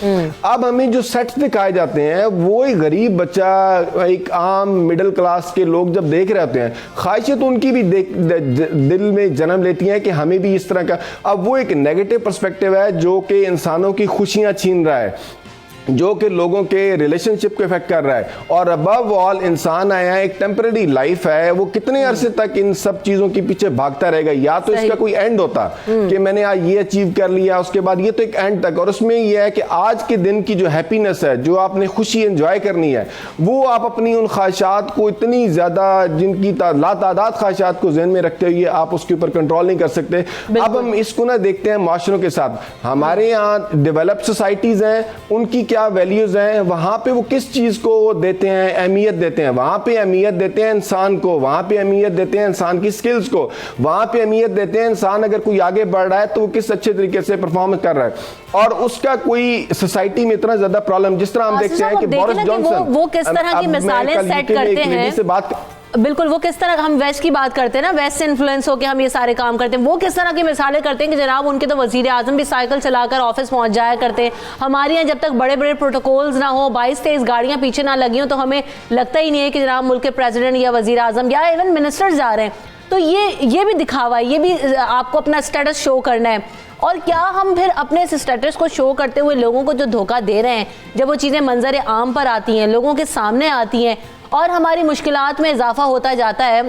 अब हमें जो सेट्स दिखाए जाते हैं वो एक गरीब बच्चा, एक आम मिडिल क्लास के लोग जब देख रहे होते हैं, ख्वाहिशें तो उनकी भी दिल में जन्म लेती हैं कि हमें भी इस तरह का। अब वो एक नेगेटिव पर्सपेक्टिव है जो कि इंसानों की खुशियां छीन रहा है, जो कि लोगों के रिलेशनशिप को इफेक्ट कर रहा है। और अबव ऑल इंसान आया है, एक टेम्परेरी लाइफ है, वो कितने अरसे तक इन सब चीज़ों के पीछे भागता रहेगा। या तो इसका कोई एंड होता कि मैंने आज ये अचीव कर लिया, उसके बाद ये तो एक एंड तक। और उसमें यह है कि आज के दिन की जो हैप्पीनेस है, जो आपने खुशी एंजॉय करनी है, वो आप अपनी उन ख्वाहिशात को इतनी ज़्यादा, जिनकी लातादाद ख्वाहिशात को जहन में रखते हुए आप उसके ऊपर कंट्रोल नहीं कर सकते। अब हम इसको ना देखते हैं माशरों के साथ, हमारे यहाँ डेवलप सोसाइटीज़ हैं, उनकी क्या वैल्यूज हैं, वहां पे वो किस चीज को देते हैं, अहमियत देते हैं। वहां पे अहमियत देते हैं इंसान को, वहां पे अहमियत देते हैं इंसान की स्किल्स को, वहां पे अहमियत देते हैं इंसान अगर कोई आगे बढ़ रहा है तो वो किस अच्छे तरीके से परफॉर्म कर रहा है। और उसका कोई सोसाइटी में इतना ज्यादा प्रॉब्लम, जिस तरह हम देखते हैं कि बोरिस जॉनसन, वो किस तरह की मिसालें सेट करते हैं, से बात बिल्कुल, वो किस तरह, हम वेस्ट की बात करते हैं ना, वेस्ट से इन्फ्लुएंस होकर हम ये सारे काम करते हैं, वो किस तरह की मिसालें करते हैं कि जनाब उनके तो वजीर आजम भी साइकिल चलाकर ऑफिस पहुंच जाया करते हैं। हमारे यहाँ जब तक बड़े बड़े प्रोटोकॉल्स ना हो, 22-23 गाड़ियां पीछे ना लगी हो, तो हमें लगता ही नहीं है कि जनाब मुल्क के प्रेसिडेंट या वजीर आजम या इवन मिनिस्टर्स जा रहे हैं। तो ये भी दिखावा है, ये भी आपको अपना स्टेटस शो करना है। और क्या हम फिर अपने इस स्टेटस को शो करते हुए लोगों को जो धोखा दे रहे हैं, जब वो चीज़ें मंजर आम पर आती हैं, लोगों के सामने आती हैं और हमारी मुश्किलात में इजाफा होता जाता है,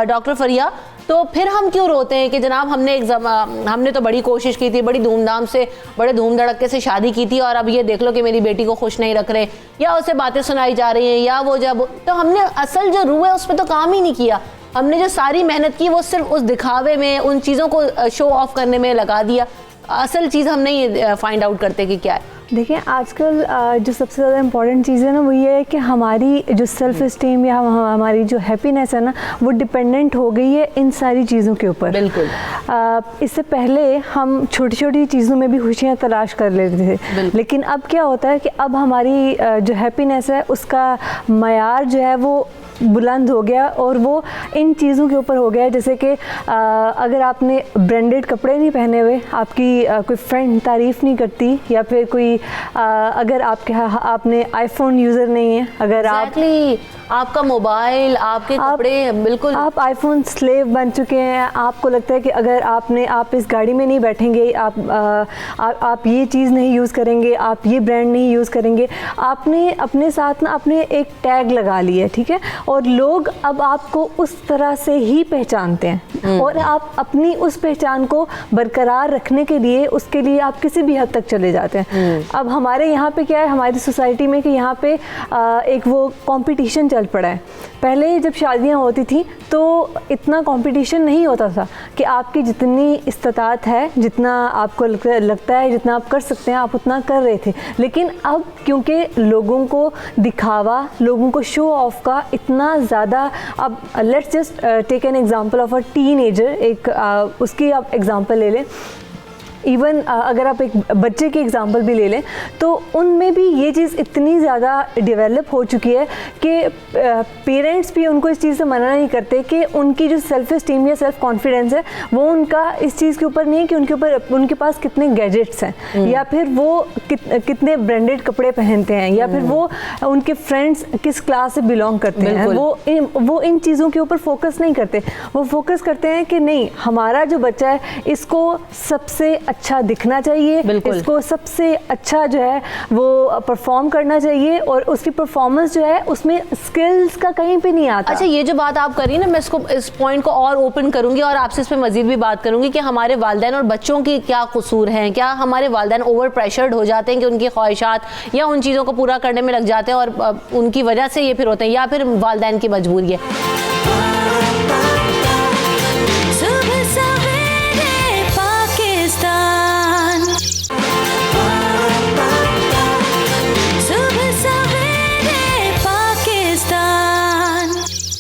डॉक्टर फरिया, तो फिर हम क्यों रोते हैं कि जनाब हमने तो बड़ी कोशिश की थी, बड़ी धूमधाम से, बड़े धूम धड़क्के से शादी की थी, और अब ये देख लो कि मेरी बेटी को खुश नहीं रख रहे, या उसे बातें सुनाई जा रही हैं, या वो जब, तो हमने असल जो रूह है उस पर तो काम ही नहीं किया। हमने जो सारी मेहनत की वो सिर्फ उस दिखावे में, उन चीज़ों को शो ऑफ करने में लगा दिया। असल चीज़ हम नहीं फाइंड आउट करते कि क्या है। देखिए, आजकल जो सबसे ज़्यादा इम्पॉर्टेंट चीज़ है ना, वो ये है कि हमारी जो सेल्फ इस्टीम या हमारी जो हैप्पीनेस है ना, वो डिपेंडेंट हो गई है इन सारी चीज़ों के ऊपर। बिल्कुल। इससे पहले हम छोटी छोटी चीज़ों में भी खुशियाँ तलाश कर लेते थे, लेकिन अब क्या होता है कि अब हमारी जो हैप्पीनेस है उसका मयार जो है वो बुलंद हो गया, और वो इन चीज़ों के ऊपर हो गया। जैसे कि अगर आपने ब्रांडेड कपड़े नहीं पहने हुए, आपकी कोई फ्रेंड तारीफ़ नहीं करती, या फिर कोई अगर आपने आईफोन यूज़र नहीं है, अगर आपका मोबाइल, आपके कपड़े, बिल्कुल आप आईफोन स्लेव बन चुके हैं। आपको लगता है कि अगर आप इस गाड़ी में नहीं बैठेंगे, आप ये चीज़ नहीं यूज़ करेंगे, आप ये ब्रांड नहीं यूज़ करेंगे, आपने अपने साथ ना अपने एक टैग लगा लिया है, ठीक है। और लोग अब आपको उस तरह से ही पहचानते हैं और आप अपनी उस पहचान को बरकरार रखने के लिए उसके लिए आप किसी भी हद तक चले जाते हैं। अब हमारे यहाँ पे क्या है हमारी सोसाइटी में कि यहाँ पे एक वो कंपटीशन चल पड़ा है। पहले जब शादियाँ होती थी तो इतना कंपटीशन नहीं होता था कि आपकी जितनी इस्तात है, जितना आपको लगता है, जितना आप कर सकते हैं आप उतना कर रहे थे। लेकिन अब क्योंकि लोगों को दिखावा, लोगों को शो ऑफ का इतना ज़्यादा, अब let's just take an example of a teenager, एक उसकी आप एग्जांपल ले लें। इवन अगर आप एक बच्चे की एग्जांपल भी ले लें तो उनमें भी ये चीज़ इतनी ज़्यादा डेवलप हो चुकी है कि पेरेंट्स भी उनको इस चीज़ से मना नहीं करते कि उनकी जो सेल्फ इस्टीम या सेल्फ कॉन्फिडेंस है वो उनका इस चीज़ के ऊपर नहीं है कि उनके पास कितने गैजेट्स हैं या फिर वो कितने ब्रांडेड कपड़े पहनते हैं या फिर वो उनके फ्रेंड्स किस क्लास से बिलोंग करते हैं। वो इन चीज़ों के ऊपर फोकस नहीं करते। वो फोकस करते हैं कि नहीं, हमारा जो बच्चा है इसको सबसे अच्छा दिखना चाहिए, इसको सबसे अच्छा जो है वो परफॉर्म करना चाहिए और उसकी परफॉर्मेंस जो है उसमें स्किल्स का कहीं पे नहीं आता। अच्छा, ये जो बात आप करी ना, मैं इस पॉइंट को और ओपन करूंगी और आपसे इस पे मजीद भी बात करूंगी कि हमारे वालिदैन और बच्चों की क्या कसूर हैं। क्या हमारे वालिदैन ओवर प्रेशर्ड हो जाते हैं कि उनकी ख्वाहिशात या उन चीज़ों को पूरा करने में लग जाते हैं और उनकी वजह से ये फिर होते हैं, या फिर वालिदैन की मजबूरी है?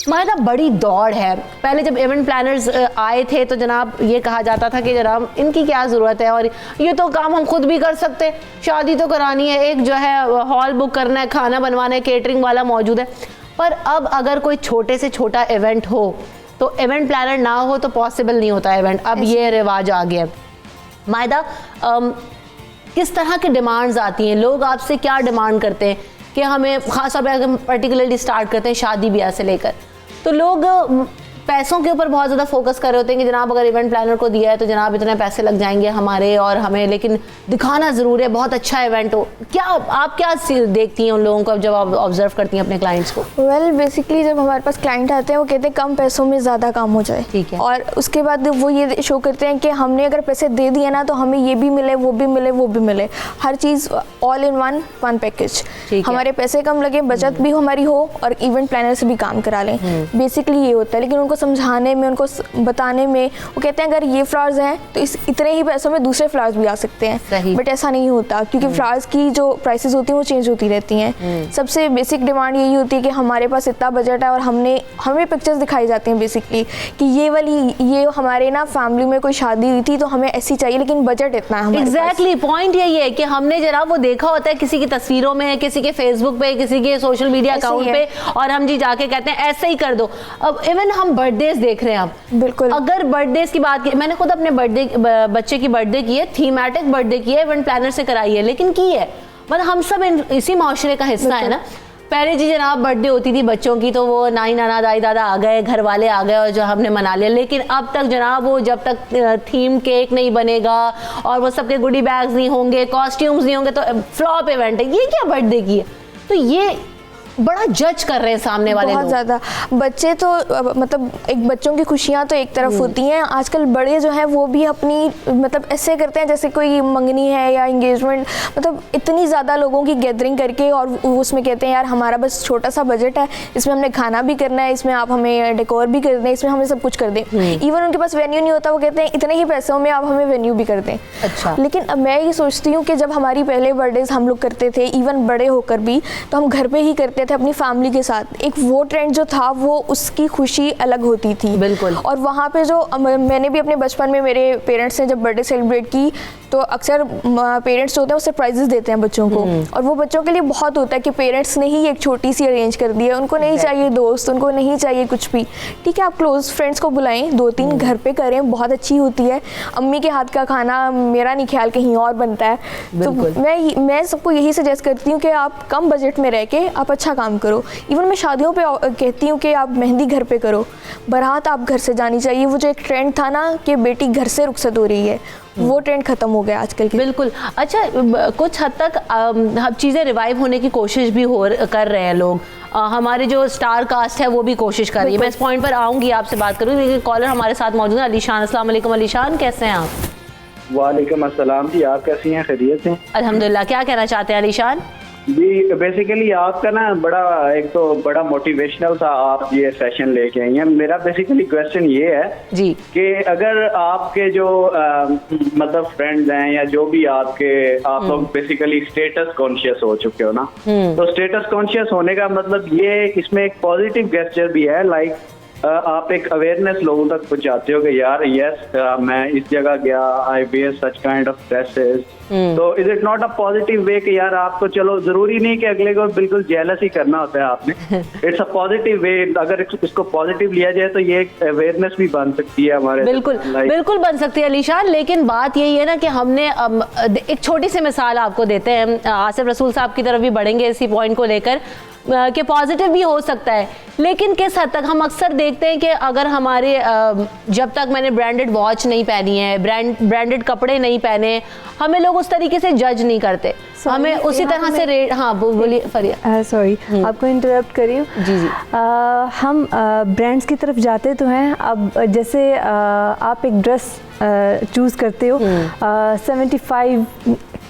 मायदा बड़ी दौड़ है। पहले जब इवेंट प्लानर्स आए थे तो जनाब ये कहा जाता था कि जनाब इनकी क्या ज़रूरत है और ये तो काम हम खुद भी कर सकते, शादी तो करानी है, एक जो है हॉल बुक करना है, खाना बनवाना है, केटरिंग वाला मौजूद है। पर अब अगर कोई छोटे से छोटा इवेंट हो तो इवेंट प्लानर ना हो तो पॉसिबल नहीं होता इवेंट। अब ये रिवाज आ गया है। मायदा, किस तरह की डिमांड्स आती हैं? लोग आपसे क्या डिमांड करते हैं कि हमें, ख़ास तौर पर पर्टिकुलरली स्टार्ट करते हैं शादी ब्याह से लेकर, तो लोग पैसों के ऊपर बहुत ज़्यादा फोकस कर रहे होते हैं कि जनाब अगर इवेंट प्लानर को दिया है तो जनाब इतने पैसे लग जाएंगे हमारे और हमें, लेकिन दिखाना ज़रूर है, बहुत अच्छा इवेंट हो। क्या आप क्या देखती हैं उन लोगों को जब आप ऑब्जर्व करती हैं अपने क्लाइंट्स को? वेल बेसिकली जब हमारे पास क्लाइंट आते हैं वो कहते हैं कम पैसों में ज़्यादा काम हो जाए, ठीक है, और उसके बाद वो ये शो करते हैं कि हमने अगर पैसे दे दिए ना तो हमें ये भी मिले, वो भी मिले, वो भी मिले, हर चीज़ ऑल इन वन पैकेज। हमारे पैसे कम लगे, बचत भी हमारी हो और इवेंट प्लानर से भी काम करा लें। बेसिकली ये होता है। लेकिन उनको समझाने में, उनको बताने में, वो कहते हैं अगर ये फ्लावर्स हैं तो इतने ही पैसों में दूसरे फ्लावर्स भी आ सकते हैं, बट ऐसा नहीं होता क्योंकि फ्लावर्स की जो प्राइसेस होती हैं वो चेंज होती रहती हैं। सबसे बेसिक डिमांड यही होती है कि हमारे पास इतना बजट है और हमें पिक्चर्स दिखाई जाती हैं बेसिकली कि ये हमारे ना फैमिली में कोई शादी हुई थी तो हमें ऐसी चाहिए लेकिन बजट इतना है। एग्जैक्टली पॉइंट यही है कि हमने जरा वो देखा होता है किसी की तस्वीरों में, किसी के फेसबुक पे, किसी के सोशल मीडिया अकाउंट पे, और हम जी जाके कहते हैं ऐसे ही कर दो। अब इवन हम बर्थडे देख रहे हैं आप, बिल्कुल, अगर बर्थडे की बात की, मैंने खुद अपने बच्चे की बर्थडे की है, थीमेटिक बर्थडे की है, इवेंट प्लानर से कराई है, लेकिन की है मतलब हम सब इसी माशरे का हिस्सा है ना। पहले जी जनाब बर्थडे होती थी बच्चों की तो वो नानी नाना दाई दादा आ गए, घर वाले आ गए और जो हमने मना लिया। लेकिन अब तक जनाब वो जब तक थीम केक नहीं बनेगा और वो सबके गुडी बैग्स नहीं होंगे, कॉस्ट्यूम्स नहीं होंगे, तो फ्लॉप इवेंट है। ये क्या बर्थडे की है? तो ये बड़ा जज कर रहे हैं सामने वाले बहुत ज़्यादा। बच्चे तो मतलब एक बच्चों की खुशियाँ तो एक तरफ होती हैं, आजकल बड़े जो हैं वो भी अपनी मतलब ऐसे करते हैं जैसे कोई मंगनी है या इंगेजमेंट, मतलब इतनी ज़्यादा लोगों की गैदरिंग करके और उसमें कहते हैं यार हमारा बस छोटा सा बजट है, इसमें हमने खाना भी करना है, इसमें आप हमें डेकोर भी कर दें, इसमें हमें सब कुछ कर दें। इवन उनके पास वेन्यू नहीं होता, वो कहते हैं इतने ही पैसों में आप हमें वेन्यू भी कर दें। अच्छा। लेकिन अब मैं ये सोचती हूँ कि जब हमारी पहले बर्थडेज हम लोग करते थे, इवन बड़े होकर भी, तो हम घर पर ही करते थे अपनी फैमिली के साथ। एक वो ट्रेंड जो था वो उसकी खुशी अलग होती थी। बिल्कुल। और वहाँ पे जो मैंने भी अपने बचपन में मेरे पेरेंट्स ने जब बर्थडे सेलिब्रेट की तो अक्सर पेरेंट्स जो होते हैं वो सरप्राइजेस देते हैं बच्चों को, और वो बच्चों के लिए बहुत होता है कि पेरेंट्स ने ही एक छोटी सी अरेंज कर दी है, उनको नहीं चाहिए दोस्त, उनको नहीं चाहिए कुछ भी, ठीक है आप क्लोज फ्रेंड्स को बुलाएं, 2-3 घर पे करें, बहुत अच्छी होती है। अम्मी के हाथ का खाना मेरा नहीं ख्याल कहीं और बनता है। तो मैं सबको यही सजेस्ट करती हूँ कि आप कम बजट में रह के आप अच्छा काम करो। इवन मैं शादियों पे कहती हूँ कि आप मेहंदी घर पे करो, बारात आप घर से जानी चाहिए। वो जो एक ट्रेंड था ना कि बेटी घर से रुखसत हो रही है, वो ट्रेंड खत्म हो गया आजकल की। बिल्कुल। अच्छा, कुछ हद तक चीज़ें रिवाइव होने की कोशिश भी कर रहे हैं लोग। हमारे जो स्टार कास्ट है वो भी कोशिश कर रही है। मैं इस पॉइंट पर आऊँगी, आपसे बात करूँगी, लेकिन कॉलर हमारे साथ मौजूद है अलीशान। अस्सलाम वालेकुम अलीशान, कैसे हैं आप? वालेकुम अस्सलाम जी, आप कैसी हैं? खैरियत हैं? अल्हम्दुलिल्लाह। क्या कहना चाहते हैं अलीशान? जी बेसिकली आपका ना बड़ा मोटिवेशनल था, आप ये सेशन लेके आई हैं। मेरा बेसिकली क्वेश्चन ये है जी कि अगर आपके जो मतलब फ्रेंड्स हैं या जो भी आप लोग बेसिकली स्टेटस कॉन्शियस हो चुके हो ना, तो स्टेटस कॉन्शियस होने का मतलब ये इसमें एक पॉजिटिव गेस्चर भी है। लाइक आप एक अवेयरनेस लोगों तक पहुंचाते हो कि यार यस मैं इस जगह गया, I wear such kind of dresses. तो is it not a positive way कि यार आपको, चलो जरूरी नहीं कि अगले को बिल्कुल जेलस ही करना होता है आपने, इट्स अ पॉजिटिव वे। अगर इसको पॉजिटिव लिया जाए तो ये एक अवेयरनेस भी बन सकती है हमारे। बिल्कुल बन सकती है अलीशान। लेकिन बात यही है ना कि हमने एक छोटी सी मिसाल आपको देते हैं, आसिफ रसूल साहब की तरफ भी बढ़ेंगे इसी पॉइंट को लेकर कि पॉजिटिव भी हो सकता है, लेकिन किस हद तक। हम अक्सर देखते हैं कि अगर हमारे जब तक मैंने ब्रांडेड वॉच नहीं पहनी है, ब्रांडेड कपड़े नहीं पहने, हमें लोग उस तरीके से जज नहीं करते, हमें उसी तरह से रेट। हाँ बोलिए फरिया। सॉरी आपको इंटरप्ट करी हूँ। जी जी। हम ब्रांड्स की तरफ जाते तो हैं। अब जैसे आप एक ड्रेस चूज़ करते हो 75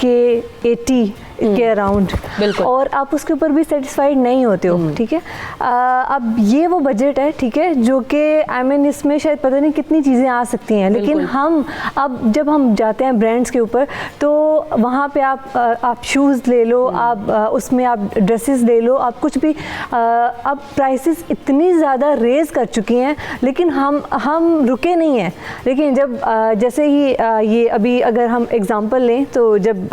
के 80 के अराउंड, और आप उसके ऊपर भी सेटिस्फाइड नहीं होते हो, ठीक है। अब ये वो बजट है, ठीक है, जो कि आई मीन इसमें शायद पता नहीं कितनी चीज़ें आ सकती हैं, लेकिन हम अब जब हम जाते हैं ब्रांड्स के ऊपर तो वहाँ पे आप शूज़ ले लो, आप उसमें आप ड्रेसेस ले लो, आप कुछ भी, अब प्राइसेस इतनी ज़्यादा रेज़ कर चुकी हैं, लेकिन हम रुके नहीं हैं। लेकिन जब जैसे ही ये अभी अगर हम एग्ज़ाम्पल लें तो जब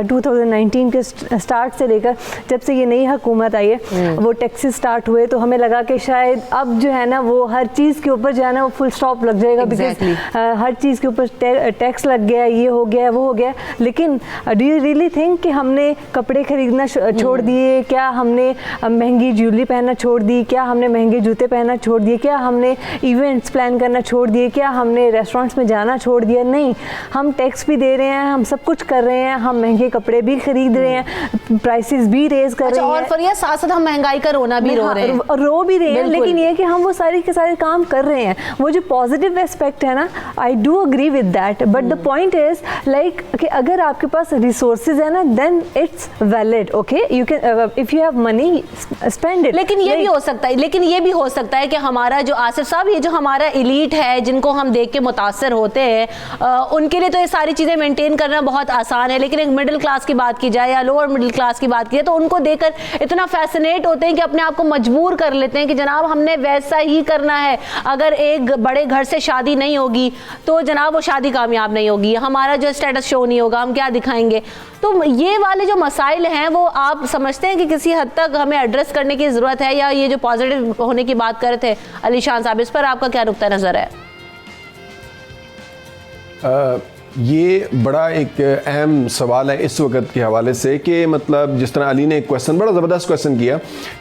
2019 के स्टार्ट से लेकर जब से ये नई हुकूमत आई है, वो टैक्सेस स्टार्ट हुए, तो हमें लगा कि शायद अब जो है ना वो हर चीज़ के ऊपर जो है ना वो फुल स्टॉप लग जाएगा, बिकॉज हर चीज़ के ऊपर टैक्स लग गया, ये हो गया वो हो गया। लेकिन डू यू रियली थिंक कि हमने कपड़े खरीदना छोड़ दिए? क्या हमने महंगी ज्वेलरी पहनना छोड़ दी? क्या हमने महंगे जूते पहनना छोड़ दिए? क्या हमने इवेंट्स प्लान करना छोड़ दिए? क्या हमने रेस्टोरेंट्स में जाना छोड़ दिया? नहीं, हम टैक्स भी दे रहे हैं, हम सब कुछ कर रहे हैं, हम महंगे कपड़े भी खरीद रहे हैं, प्राइसेस भी रेज कर रहे हैं, और फरिया साथ साथ हम महंगाई का रोना भी रो रहे हैं, रो भी रहे हैं। लेकिन ये कि हम वो सारे के सारे काम कर रहे हैं, वो जो पॉजिटिव एस्पेक्ट है ना, I do agree with that, but the point is like कि अगर आपके पास रिसोर्सेज है ना, then it's valid, okay, you can, if you have money spend it. लेकिन ये भी हो सकता है कि हमारा जो आसिफ साहब, ये जो हमारा एलीट है जिनको हम देख के मुतासर होते हैं, उनके लिए तो ये सारी चीजें मेंटेन करना बहुत आसान है, लेकिन एक मिडिल क्लास की बात की जाए या लोअर मिडिल क्लास की बात की जाए तो उनको देखकर इतना फैसिनेट होते हैं कि अपने आप को मजबूर कर लेते हैं कि जनाब हमने वैसा ही करना है। अगर एक बड़े घर से शादी नहीं होगी तो जनाब वो शादी कामयाब नहीं होगी, हमारा जो स्टेटस शो नहीं होगा, हम क्या दिखाएंगे। तो ये वाले जो मसाइल हैं वो आप समझते हैं कि किसी हद तक हमें एड्रेस करने की ज़रूरत है, या ये जो पॉजिटिव होने की बात कर रहे थे अलीशान साहब, इस पर आपका क्या नुक्ता नज़र है? ये बड़ा एक अहम सवाल है इस वक्त के हवाले से कि मतलब जिस तरह अली ने एक क्वेश्चन, बड़ा ज़बरदस्त क्वेश्चन किया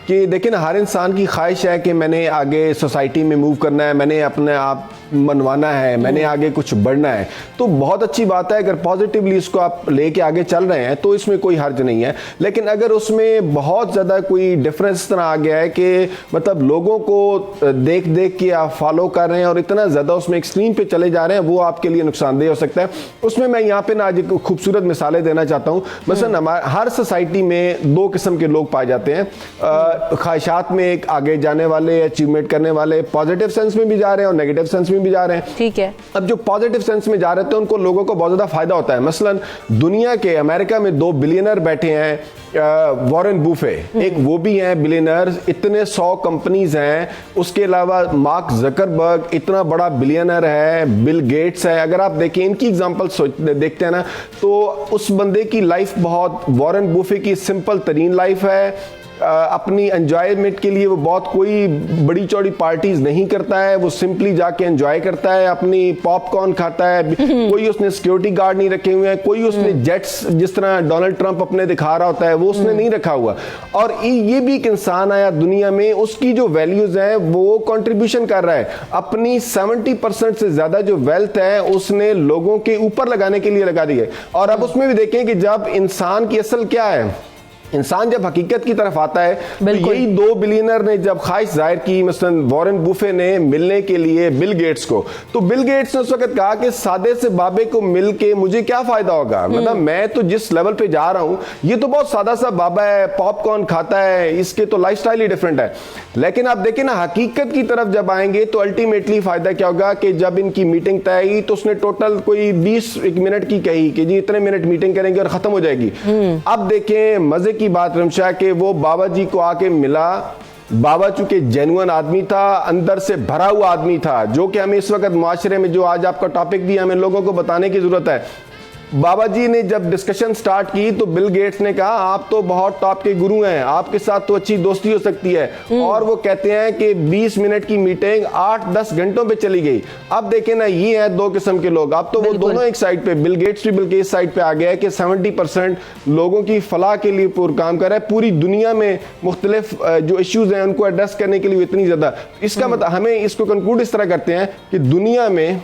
कि देखिए ना, हर इंसान की ख्वाहिश है कि मैंने आगे सोसाइटी में मूव करना है, मैंने अपने आप मनवाना है, मैंने आगे कुछ बढ़ना है। तो बहुत अच्छी बात है, अगर पॉजिटिवली इसको आप लेके आगे चल रहे हैं तो इसमें कोई हर्ज नहीं है। लेकिन अगर उसमें बहुत ज़्यादा कोई डिफरेंस तरह आ गया है कि मतलब लोगों को देख देख के आप फॉलो कर रहे हैं और इतना ज़्यादा उसमें एक्सट्रीम पे चले जा रहे हैं, वो आपके लिए नुकसानदेह हो सकता है। उसमें मैं यहाँ पे ना आज खूबसूरत मिसालें देना चाहता हूँ। मसलन हमारे हर सोसाइटी में दो किस्म के लोग पाए जाते हैं, ख्वाहिशात में एक आगे जाने वाले, अचीवमेंट करने वाले, पॉजिटिव सेंस में भी जा रहे हैं और नेगेटिव सेंस में भी जा रहे हैं। ठीक है। अब जो पॉजिटिव सेंस में जा रहे थे उनको लोगों को बहुत ज्यादा फायदा होता है। मसलन दुनिया के अमेरिका में 2 बिलियनर बैठे हैं, वॉरेन बूफे एक वो भी हैं बिलियनर, इतने 100 कंपनीज हैं। उसके अलावा मार्क जकरबर्ग इतना बड़ा बिलियनर है, बिल गेट्स है। अगर आप देखें इनकी एग्जांपल देखते हैं ना, तो उस बंदे की लाइफ बहुत, वॉरेन बूफे की सिंपल तरीन लाइफ है, अपनी एंजॉयमेंट के लिए वो बहुत कोई बड़ी चौड़ी पार्टीज नहीं करता है, वो सिंपली जाके एंजॉय करता है, अपनी पॉपकॉर्न खाता है। कोई उसने सिक्योरिटी गार्ड नहीं रखे हुए हैं, कोई उसने जेट्स जिस तरह डोनाल्ड ट्रंप अपने दिखा रहा होता है वो उसने नहीं रखा हुआ। और ये भी एक इंसान आया दुनिया में, उसकी जो वैल्यूज है वो कंट्रीब्यूशन कर रहा है, अपनी 70% से ज्यादा जो वेल्थ है उसने लोगों के ऊपर लगाने के लिए लगा दी है। और अब उसमें भी देखें कि जब इंसान की असल क्या है, इंसान जब हकीकत की तरफ आता है तो यही 2 बिलियनर ने जब ख्वाहिश जाहिर की, मसलन वॉरेन बुफे ने मिलने के लिए बिल गेट्स को, तो बिल गेट्स ने उस वक्त कहा कि सादे से बाबे को मिल के मुझे क्या फायदा होगा, मतलब मैं तो जिस लेवल पे जा रहा हूं ये तो बहुत सादा सा बाबा है, पॉपकॉर्न खाता है, इसके तो लाइफस्टाइल ही डिफरेंट है। लेकिन आप देखें ना हकीकत की तरफ जब आएंगे तो अल्टीमेटली फायदा क्या होगा कि जब इनकी मीटिंग तय हुई तो उसने टोटल कोई 20 मिनट की कही कि जी इतने मिनट मीटिंग करेंगे और खत्म हो जाएगी। अब देखें मजे की बात रमशा के वो बाबा जी को आके मिला, बाबा चूंकि जेन्युइन आदमी था, अंदर से भरा हुआ आदमी था, जो कि हमें इस वक्त मुआशरे में जो आज आपका टॉपिक दिया हमें लोगों को बताने की जरूरत है। बाबा जी ने जब डिस्कशन स्टार्ट की तो बिल गेट्स ने कहा आप तो बहुत टॉप के गुरु हैं, आपके साथ तो अच्छी दोस्ती हो सकती है। और वो कहते हैं कि 20 मिनट की मीटिंग 8-10 घंटों पे चली गई। अब देखें ना ये है दो किस्म के लोग, अब तो वो दोनों एक साइड पे, बिल गेट्स भी बिल्कुल इस साइड पे आ गया है कि 70% लोगों की फलाह के लिए पूरा काम कर रहा है, पूरी दुनिया में मुख्तलिफ जो इश्यूज हैं उनको एड्रेस करने के लिए इतनी ज्यादा। इसका मतलब हमें इसको कंक्लूड इस तरह करते हैं कि दुनिया में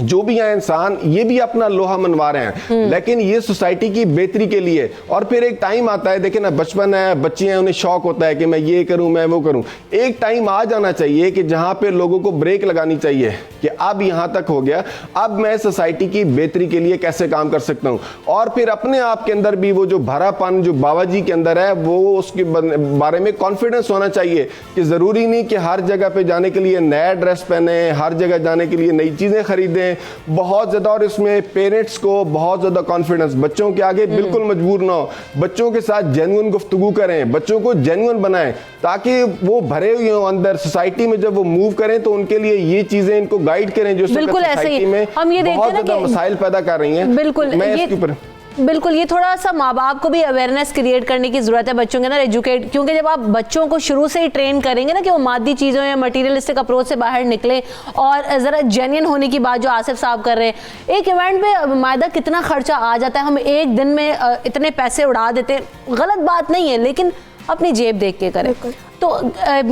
जो भी है इंसान ये भी अपना लोहा मनवा रहे हैं, लेकिन ये सोसाइटी की बेहतरी के लिए। और फिर एक टाइम आता है, देखें ना बचपन है, बच्चे हैं, उन्हें शौक होता है कि मैं ये करूं मैं वो करूं। एक टाइम आ जाना चाहिए कि जहां पे लोगों को ब्रेक लगानी चाहिए कि अब यहां तक हो गया, अब मैं सोसाइटी की बेहतरी के लिए कैसे काम कर सकता हूं। और फिर अपने आप के अंदर भी वो जो भरापन जो बाबा जी के अंदर है वो उसके बारे में कॉन्फिडेंस होना चाहिए कि जरूरी नहीं कि हर जगह पे जाने के लिए नया ड्रेस पहने, हर जगह जाने के लिए नई चीजें खरीदें बहुत ज्यादा। और इसमें पेरेंट्स को बहुत ज्यादा कॉन्फिडेंस, बच्चों के आगे बिल्कुल मजबूर ना हो, बच्चों के साथ जेन्युइन गुफ्तगू करें, बच्चों को जेन्युइन बनाएं ताकि वो भरे हुए हों अंदर। सोसाइटी में जब वो मूव करें तो उनके लिए ये चीजें इनको गाइड करें जो सोसाइटी में बहुत ज्यादा मसाइल पैदा कर रही हैं। बिल्कुल मैं इसके ऊपर बिल्कुल ये थोड़ा सा माँ बाप को भी अवेयरनेस क्रिएट करने की जरूरत है बच्चों के अंदर, एजुकेट, क्योंकि जब आप बच्चों को शुरू से ही ट्रेन करेंगे ना कि वो मादी चीज़ों या मटीरियलिस्टिक अप्रोच से बाहर निकले और ज़रा जेन्युइन होने की बात जो आसिफ साहब कर रहे हैं, एक इवेंट पे मायदा कितना खर्चा आ जाता है, हम एक दिन में इतने पैसे उड़ा देते हैं, गलत बात नहीं है लेकिन अपनी जेब देख के करें। तो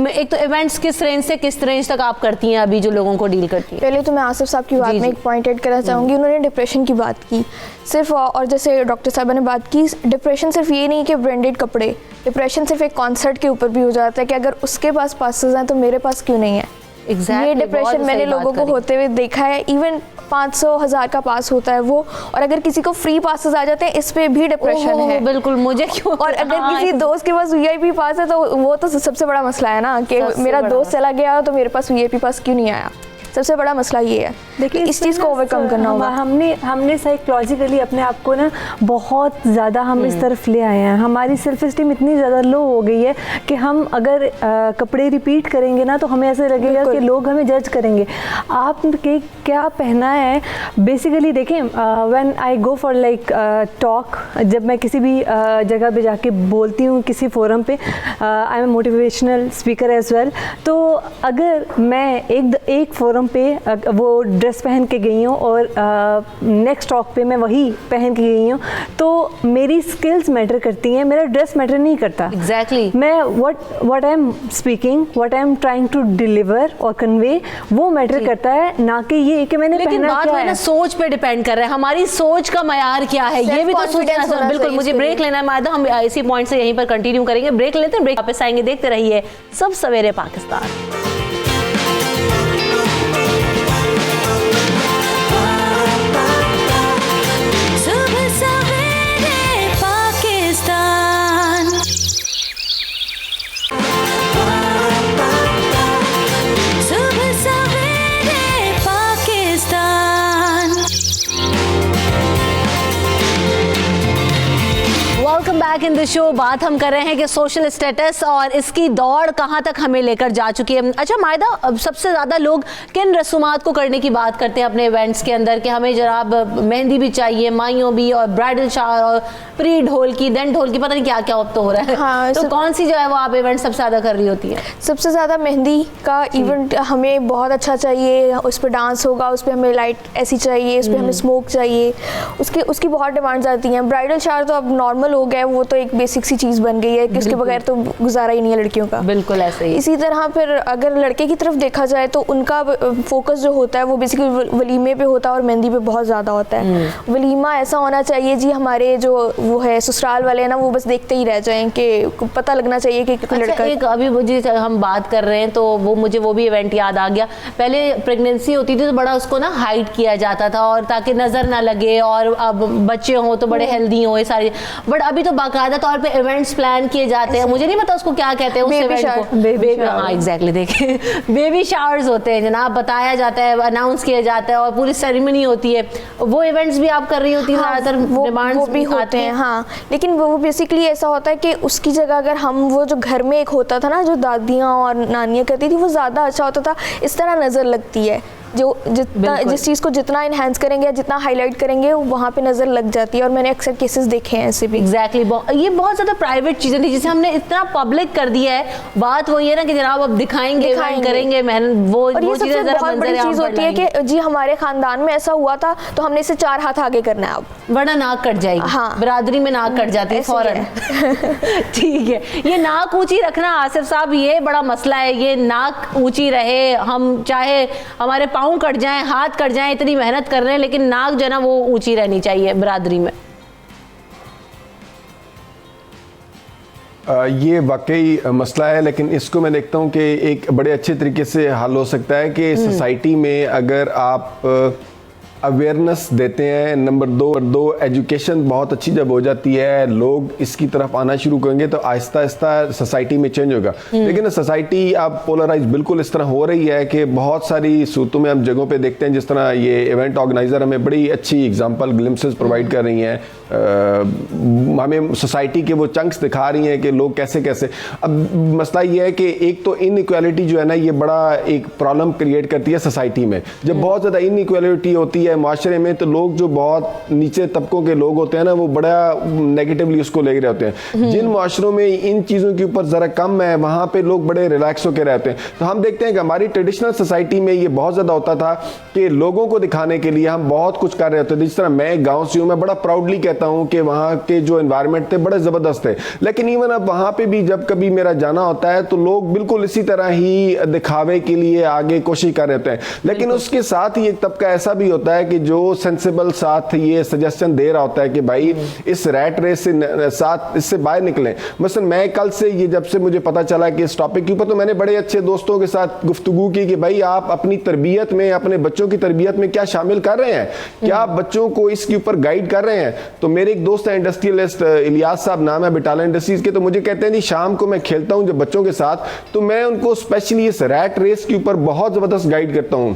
एक तो इवेंट्स किस रेंज से किस रेंज तक आप करती हैं अभी जो लोगों को डील करती हैं? पहले तो मैं आसिफ साहब की बात में एक पॉइंट ऐड करना चाहूँगी। उन्होंने डिप्रेशन की बात की सिर्फ, और जैसे डॉक्टर साहब ने बात की, डिप्रेशन सिर्फ ये नहीं कि ब्रांडेड कपड़े, डिप्रेशन सिर्फ एक कॉन्सर्ट के ऊपर भी हो जाता है कि अगर उसके पास पासेस हैं तो मेरे पास क्यों नहीं है। ये डिप्रेशन मैंने लोगों को होते हुए देखा है। इवन 500,000 का पास होता है वो, और अगर किसी को फ्री पासेस आ जाते हैं इस पे भी डिप्रेशन है। बिल्कुल, मुझे क्यों। और अगर किसी दोस्त के पास वीआईपी पास है तो वो तो सबसे बड़ा मसला है ना कि मेरा दोस्त चला गया तो मेरे पास वीआईपी पास क्यों नहीं आया। सबसे बड़ा मसला ये है। देखिए इस चीज़ को ओवरकम करना होगा। हमने साइकोलॉजिकली अपने आप को ना बहुत ज़्यादा हम इस तरफ ले आए हैं, हमारी सेल्फ इस्टीम इतनी ज़्यादा लो हो गई है कि हम अगर कपड़े रिपीट करेंगे ना तो हमें ऐसे लगेगा कि लोग हमें जज करेंगे। आपके क्या पहना है बेसिकली। देखें when I go for like talk, जब मैं किसी भी जगह पे जाके बोलती हूँ किसी फोरम पे, I am motivational speaker as well, तो अगर मैं एक फोरम पे वो ड्रेस पहन के गई हूँ और नेक्स्ट टॉक पे मैं वही पहन के गई हूँ तो मेरी स्किल्स मैटर करती हैं, मेरा ड्रेस मैटर नहीं करता। एग्जैक्टली मैं what I am speaking, what I am trying to deliver और कन्वे, वो मैटर करता है, ना कि ये कि मैंने लेकिन पहना बात क्या है ना, सोच पे डिपेंड कर रहा है, हमारी सोच का मयार क्या है ये भी तो सोचना। बिल्कुल, मुझे ब्रेक लेना है मायदा, हम इसी पॉइंट से यहीं पर कंटिन्यू करेंगे। ब्रेक लेते हैं, ब्रेक वापस आएंगे। देखते रहिए सब सवेरे Pakistan. Back in the show. बात हम कर रहे हैं कि सोशल स्टेटस और इसकी दौड़ कहां तक हमें लेकर जा चुकी है। अच्छा मायदा, अब सबसे ज्यादा लोग किन रसूमात को करने की बात करते हैं अपने इवेंट्स के अंदर कि हमें जनाब मेहंदी भी चाहिए, माइयों भी, और ब्राइडल शावर और प्री ढोल की, देन ढोल की, पता नहीं क्या क्या अब तो हो रहा है। हाँ, तो कौन सी जो है वो आप इवेंट सबसे ज्यादा कर रही होती है? सबसे ज़्यादा मेहंदी का इवेंट हमें बहुत अच्छा चाहिए। उस पर डांस होगा, उस पर हमें लाइट ऐसी चाहिए, उस पर हमें स्मोक चाहिए, उसकी बहुत डिमांड्स आती हैं। ब्राइडल शावर तो अब नॉर्मल हो गया है, वो तो एक बेसिक सी चीज़ बन गई है कि उसके बगैर तो गुजारा ही नहीं है लड़कियों का। बिल्कुल ऐसे ही। इसी तरह फिर अगर लड़के की तरफ देखा जाए तो उनका फोकस जो होता है वो बेसिकली वलीमे पे होता है और मेहंदी पे बहुत ज़्यादा होता है। वलीमा ऐसा होना चाहिए जी, हमारे जो वो है ससुराल वाले हैं ना, वो बस देखते ही रह जाएं कि पता लगना चाहिए कि लड़का। एक अभी मुझे हम बात कर रहे हैं तो वो भी इवेंट याद आ गया। पहले प्रेगनेंसी होती थी तो बड़ा उसको ना हाइड किया जाता था और ताकि नजर ना लगे, और अब बच्चे हों तो बड़े हेल्दी हों, ये सारी। बट अभी तो बाकायदा तौर पे इवेंट्स प्लान किए जाते हैं। मुझे नहीं पता उसको क्या कहते हैं उस इवेंट को। बेबी, हाँ एग्जैक्टली, देखिए बेबी शावर्स होते हैं जनाब, बताया जाता है, अनाउंस किया जाता है और पूरी सेरेमनी होती है। वो इवेंट्स भी आप कर रही होती है? ज़्यादातर वो भी होते हैं। हाँ, लेकिन वो बेसिकली ऐसा होता है कि उसकी जगह अगर हम वो जो घर में एक होता था ना, जो दादियाँ और नानियाँ करती थी, वो ज़्यादा अच्छा होता था। इस तरह नज़र लगती है, जो जिस चीज़ को जितना इन्हेंस करेंगे या जितना हाईलाइट करेंगे वहाँ पे नज़र लग जाती है। और मैंने अक्सर केसेस देखे हैं ऐसे भी। एग्जैक्टली ये बहुत ज़्यादा प्राइवेट चीज़ें थी जिसे हमने इतना पब्लिक कर दिया है। बात वही है ना कि जनाब अब दिखाएंगे करेंगे मेहनत, वो चीज़ें बहुत बड़ी चीज़ होती है कि जी हमारे खानदान में ऐसा हुआ था तो हमने इसे 4 हाथ आगे करना है, अब वरना नाक कट जाएगी। हाँ, बिरादरी में नाक कट जाती है फौरन। ठीक है, ये नाक ऊंची रखना आसिफ साहब, ये बड़ा मसला है। ये नाक ऊंची रहे, हम चाहे हमारे पाँव कट जाएं, हाथ कट जाएं, इतनी मेहनत कर रहे हैं, लेकिन नाक जो है ना वो ऊंची रहनी चाहिए बिरादरी में। ये वाकई मसला है, लेकिन इसको मैं देखता हूँ कि एक बड़े अच्छे तरीके से हल हो सकता है कि सोसाइटी में अगर आप अवेयरनेस देते हैं। नंबर दो एजुकेशन बहुत अच्छी जब हो जाती है, लोग इसकी तरफ आना शुरू करेंगे तो आहिस्ता आहिस्ता सोसाइटी में चेंज होगा। लेकिन सोसाइटी अब पोलराइज बिल्कुल इस तरह हो रही है कि बहुत सारी सूरतों में हम जगहों पे देखते हैं, जिस तरह ये इवेंट ऑर्गेनाइजर हमें बड़ी अच्छी एग्जांपल ग्लिम्पसेस प्रोवाइड कर रही हैं, हमें सोसाइटी के वो चंक्स दिखा रही हैं कि लोग कैसे कैसे। अब मसला ये है कि एक तो इनइक्वालिटी जो है ना, ये बड़ा एक प्रॉब्लम क्रिएट करती है सोसाइटी में। जब बहुत ज़्यादा इनइक्वालिटी होती है माशरे में तो लोग जो बहुत नीचे तबकों के लोग होते हैं ना, वो बड़ा नेगेटिवली उसको ले रहे होते हैं। जिन माशरों में इन चीज़ों के ऊपर ज़रा कम है, वहाँ पे लोग बड़े रिलैक्स होकर रहते हैं। तो हम देखते हैं कि हमारी ट्रेडिशनल सोसाइटी में ये बहुत ज़्यादा होता था कि लोगों को दिखाने के लिए हम बहुत कुछ कर रहे होते थे। जिस तरह मैं गाँव से हूँ, मैं बड़ा प्राउडली कहता हूँ कि वहाँ के जो एनवायरनमेंट थे बड़े ज़बरदस्त थे। लेकिन इवन अब वहाँ पे भी जब कभी मेरा जाना होता है तो लोग बिल्कुल इसी तरह ही दिखावे के लिए आगे कोशिश कर रहे होते हैं। लेकिन उसके साथ ही एक तबका ऐसा भी होता है कि जो सेंसिबल साथ ये सजेशन दे रहा होता है कि भाई इस रैट रेस से साथ इससे बाहर निकलें। मसलन मैं कल से ये जब से मुझे पता चला कि इस टॉपिक के ऊपर, तो मैंने बड़े अच्छे दोस्तों के साथ गुफ्तगू की कि भाई आप अपनी तरबियत में, अपने बच्चों की तरबियत में क्या शामिल कर रहे हैं, क्या आप बच्चों को इसके ऊपर गाइड कर रहे हैं। तो मेरे एक दोस्त है इंडस्ट्रियलिस्ट, इलियास साहब नाम है, बिटाला इंडस्ट्रीज के, तो मुझे कहते हैं जी शाम को मैं खेलता हूं जब बच्चों के साथ, तो मैं उनको स्पेशली इस रैट रेस के ऊपर बहुत जबरदस्त गाइड करता हूं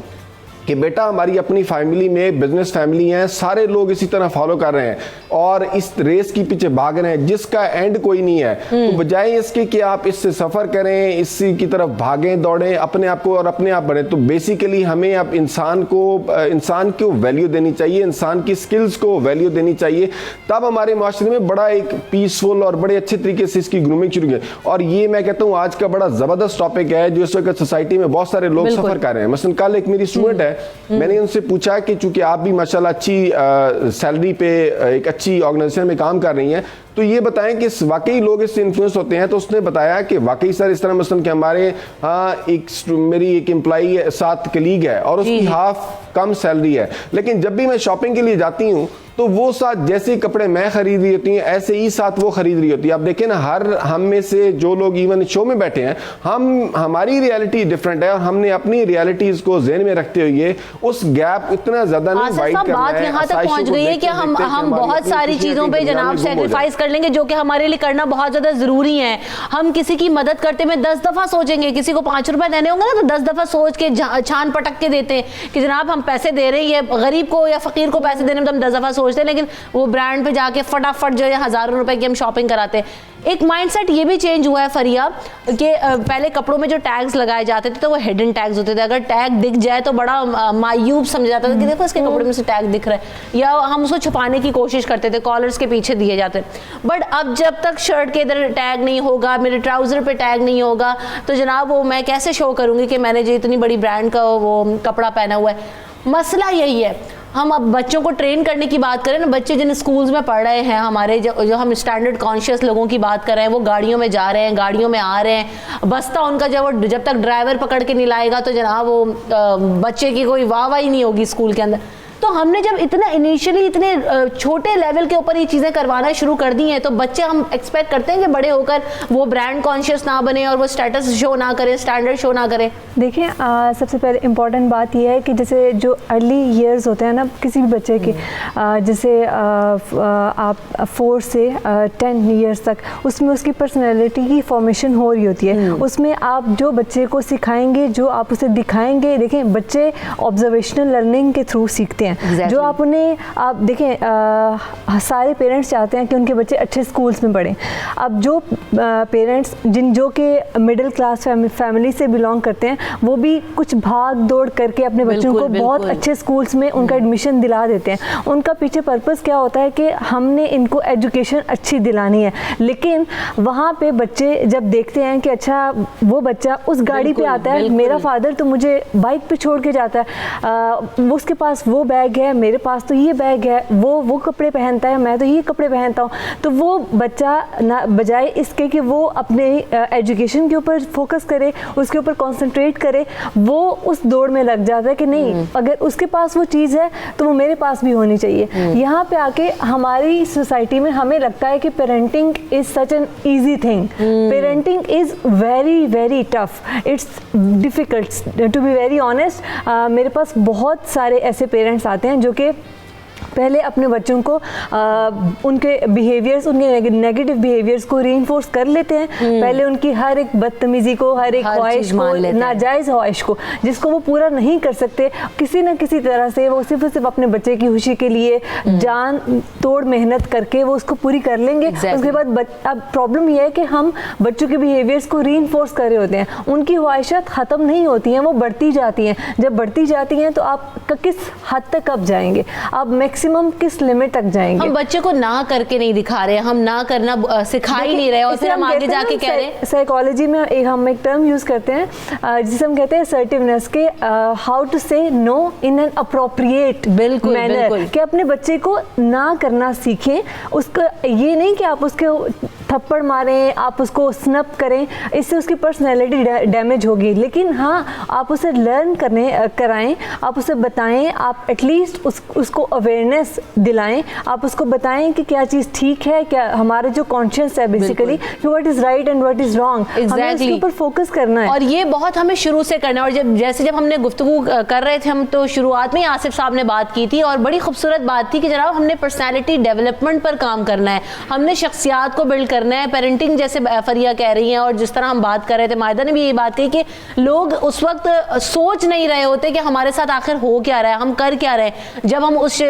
कि बेटा हमारी अपनी फैमिली में बिजनेस फैमिली है, सारे लोग इसी तरह फॉलो कर रहे हैं और इस रेस के पीछे भाग रहे हैं जिसका एंड कोई नहीं है। तो बजाय इसके कि आप इससे सफर करें, इसी की तरफ भागें दौड़ें, अपने आप को और अपने आप बढ़ें, तो बेसिकली हमें अब इंसान को वैल्यू देनी चाहिए, इंसान की स्किल्स को वैल्यू देनी चाहिए। तब हमारे माशरे में बड़ा एक पीसफुल और बड़े अच्छे तरीके से इसकी ग्रूमिंग शुरू की। और ये मैं कहता हूँ आज का बड़ा जबरदस्त टॉपिक है जो इस वक्त सोसाइटी में बहुत सारे लोग सफर कर रहे हैं। मसलन कल एक मेरी स्टूडेंट है, मैंने उनसे पूछा कि चूंकि आप भी माशाल्लाह अच्छी सैलरी पे एक अच्छी ऑर्गेनाइजेशन में काम कर रही हैं, तो ये बताएं कि वाकई लोग इससे इन्फ्लुएंस होते हैं। तो उसने बताया कि वाकई सर इस तरह मसलन कि हमारे मेरी एक एम्प्लॉई 7 कलीग है और उसकी हाफ कम सैलरी है, लेकिन जब भी मैं शॉपिंग के लिए जाती हूँ तो वो साथ जैसे कपड़े मैं खरीद रही होती हैं ऐसे ही साथ वो खरीद रही होती है। आप देखें ना, हर हम में से जो लोग इवन शो में बैठे हैं, हमारी रियलिटी डिफरेंट है और हमने अपनी रियलिटीज को ज़हन में रखते हुए उस गैप इतना ज्यादा नहीं वाइड करना है। बात यहाँ तक पहुंच गई है कि हम बहुत सारी चीजों पे जनाब सैक्रिफाइस कर लेंगे जो कि हमारे लिए करना बहुत ज़्यादा ज़रूरी है। हम किसी की मदद करते में 10 दफ़ा सोचेंगे, किसी को 5 रुपए देने होंगे ना तो 10 दफ़ा सोच के छान पटक के देते हैं कि जनाब हम पैसे दे रहे हैं, ये गरीब को या फ़कीर को पैसे देने में तो हम 10 दफ़ा सोचते हैं, लेकिन वो ब्रांड पे जाके फटाफट जो है हज़ारों रुपए की हम शॉपिंग कराते हैं। एक माइंडसेट ये भी चेंज हुआ है फरिया कि पहले कपड़ों में जो टैग्स लगाए जाते थे तो वो हिडन टैग्स होते थे। अगर टैग दिख जाए तो बड़ा मायूब समझा जाता था कि देखो इसके कपड़े में से टैग दिख रहा है, या हम उसको छुपाने की कोशिश करते थे, कॉलर्स के पीछे दिए जाते। बट अब जब तक शर्ट के इधर टैग नहीं होगा, मेरे ट्राउज़र पे टैग नहीं होगा, तो जनाब वो मैं कैसे शो करूँगी कि मैंने जो इतनी बड़ी ब्रांड का वो कपड़ा पहना हुआ है। मसला यही है, हम अब बच्चों को ट्रेन करने की बात करें ना, बच्चे जिन स्कूल्स में पढ़ रहे हैं हमारे, जो हम स्टैंडर्ड कॉन्शियस लोगों की बात कर रहे हैं, वो गाड़ियों में जा रहे हैं, गाड़ियों में आ रहे हैं, बस्ता उनका जब तक ड्राइवर पकड़ के नहीं लाएगा तो जनाब वो बच्चे की कोई वाह ही नहीं होगी स्कूल के अंदर। तो हमने जब इतना इनिशियली इतने छोटे लेवल के ऊपर ये चीज़ें करवाना शुरू कर दी हैं, तो बच्चे हम एक्सपेक्ट करते हैं कि बड़े होकर वो ब्रांड कॉन्शियस ना बने और वो स्टेटस शो ना करें, स्टैंडर्ड शो ना करें। देखिए सबसे पहले इम्पॉर्टेंट बात यह है कि जैसे जो अर्ली ईयर्स होते हैं ना किसी भी बच्चे के, जैसे आप 4 से 10 ईयर्स तक, उसमें उसकी पर्सनैलिटी की फॉर्मेशन हो रही होती है। उसमें आप जो बच्चे को सिखाएंगे, जो आप उसे दिखाएंगे, देखें बच्चे ऑब्जर्वेशनल लर्निंग के थ्रू सीखते हैं। Exactly. जो आप देखें सारे पेरेंट्स चाहते हैं कि उनके बच्चे अच्छे स्कूल्स में पढ़ें। अब जो पेरेंट्स जो के मिडिल क्लास फैमिली से बिलोंग करते हैं, वो भी कुछ भाग दौड़ करके अपने बच्चों को बहुत अच्छे स्कूल्स में उनका एडमिशन दिला देते हैं। उनका पीछे पर्पस क्या होता है कि हमने इनको एजुकेशन अच्छी दिलानी है। लेकिन वहाँ पे बच्चे जब देखते हैं कि अच्छा वो बच्चा उस गाड़ी पे आता है, मेरा फादर तो मुझे बाइक पे छोड़ के जाता है, उसके पास वो बैग है, मेरे पास तो ये बैग है, वो कपड़े पहनता है, मैं तो ये कपड़े पहनता हूँ, तो वो बच्चा ना बजाय इसके कि वो अपने एजुकेशन के ऊपर फोकस करे, उसके ऊपर कंसंट्रेट करे, वो उस दौड़ में लग जाता है कि नहीं अगर उसके पास वो चीज़ है तो वो मेरे पास भी होनी चाहिए। यहाँ पे आके हमारी सोसाइटी में हमें लगता है कि parenting is such an easy thing. Parenting is very very tough, it's difficult to be very honest. मेरे पास बहुत सारे ऐसे पेरेंट्स आते हैं जो कि पहले अपने बच्चों को उनके बिहेवियर्स, उनके नेगेटिव बिहेवियर्स को रीइंफोर्स कर लेते हैं। पहले उनकी हर एक बदतमीजी को, हर एक ख्वाहिश को, नाजायज़ ख्वाहिश को, जिसको वो पूरा नहीं कर सकते, किसी न किसी तरह से वो सिर्फ अपने बच्चे की खुशी के लिए जान तोड़ मेहनत करके वो उसको पूरी कर लेंगे। उसके बाद अब प्रॉब्लम यह है कि हम बच्चों के बिहेवियर्स को रीइंफोर्स कर रहे होते हैं, उनकी ख्वाहिशात ख़त्म नहीं होती हैं, वो बढ़ती जाती हैं। जब बढ़ती जाती हैं तो आप किस हद तक अब जाएंगे, आप मैक्सिमम किस लिमिट तक जाएंगे। हम बच्चे को ना करके नहीं दिखा रहे, हम ना करना सिखा ही नहीं रहे, और फिर हम आगे जाके कह रहे हैं। साइकोलॉजी में हम एक टर्म यूज करते हैं जिसे हम कहते हैं असर्टिवनेस, के हाउ टू से no in an appropriate manner, कि अपने बच्चे को ना करना सीखें। उसका ये नहीं कि आप उसके थप्पड़ मारें, आप उसको स्नप करें, इससे उसकी पर्सनैलिटी डैमेज होगी। लेकिन हाँ, आप उसे लर्न कराएं, आप उसे बताएं, आप एटलीस्ट उसको अवेयरनेस दिलाएं, आप उसको बताएं कि क्या चीज़ ठीक है, क्या हमारा जो कॉन्शियस है बेसिकली कि what is right and what is wrong, हमें उसके ऊपर फोकस करना है। और ये बहुत हमें शुरू से करना है। और जब हमने गुफ्तगू कर रहे थे, हम तो शुरुआत में आसिफ साहब ने बात की थी और बड़ी खूबसूरत बात थी कि जनाब हमने पर्सनैलिटी डेवलपमेंट पर काम करना है, हमने शख्सियात को बिल्ड करना है। पेरेंटिंग जैसे फरिया कह रही हैं और जिस तरह हम बात कर रहे थे, मायदा ने भी ये बात कही कि लोग उस वक्त सोच नहीं रहे होते कि हमारे साथ आखिर हो क्या रहा है, हम कर क्या रहे हैं। जब हम उस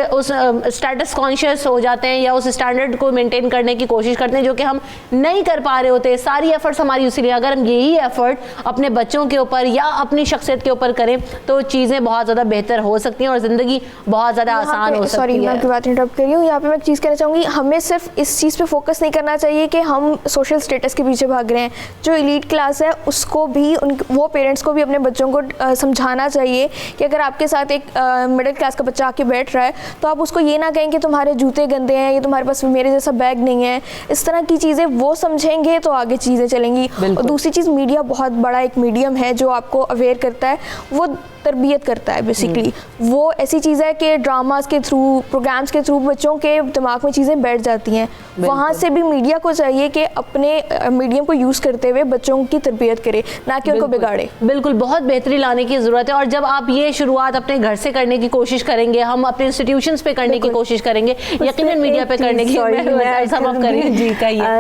स्टेटस कॉन्शियस हो जाते हैं या उस स्टैंडर्ड को मेंटेन करने की कोशिश करते हैं जो कि हम नहीं कर पा रहे होते, सारी एफर्ट्स हमारी उसी लिए। अगर हम यही एफर्ट अपने बच्चों के ऊपर या अपनी शख्सियत के ऊपर करें तो चीज़ें बहुत ज़्यादा बेहतर हो सकती हैं और ज़िंदगी बहुत ज़्यादा आसान हो सकती है। सॉरी, मैं आपकी बात इंटरप्ट कर रही हूँ। यहाँ पे मैं एक चीज़ कहना चाहूँगी, हमें सिर्फ इस चीज़ पे फोकस नहीं करना चाहिए कि हम सोशल स्टेटस के पीछे भाग रहे हैं। जो एलीट क्लास है उसको भी वो पेरेंट्स को भी अपने बच्चों को समझाना चाहिए कि अगर आपके साथ एक मिडिल क्लास का बच्चा आके बैठ रहा है तो आप उसको ये ना कहें कि तुम्हारे जूते गंदे हैं, ये तुम्हारे पास मेरे जैसा बैग नहीं है। इस तरह की चीज़ें वो समझेंगे तो आगे चीज़ें चलेंगी। और दूसरी चीज़, मीडिया बहुत बड़ा एक मीडियम है जो आपको अवेयर करता है। वो तरबियत करता है बेसिकली। वो ऐसी चीज़ है कि ड्रामास के थ्रू, प्रोग्राम्स के थ्रू बच्चों के दिमाग में चीज़ें बैठ जाती हैं। वहाँ से भी मीडिया को चाहिए कि अपने मीडियम को यूज़ करते हुए बच्चों की तरबियत करे, ना कि उनको बिगाड़े। बिल्कुल, बहुत बेहतरी लाने की ज़रूरत है। और जब आप ये शुरुआत अपने घर से करने की कोशिश करेंगे, हम अपने इंस्टीट्यूशंस पे करने की कोशिश करेंगे, यकीनन मीडिया पे करने की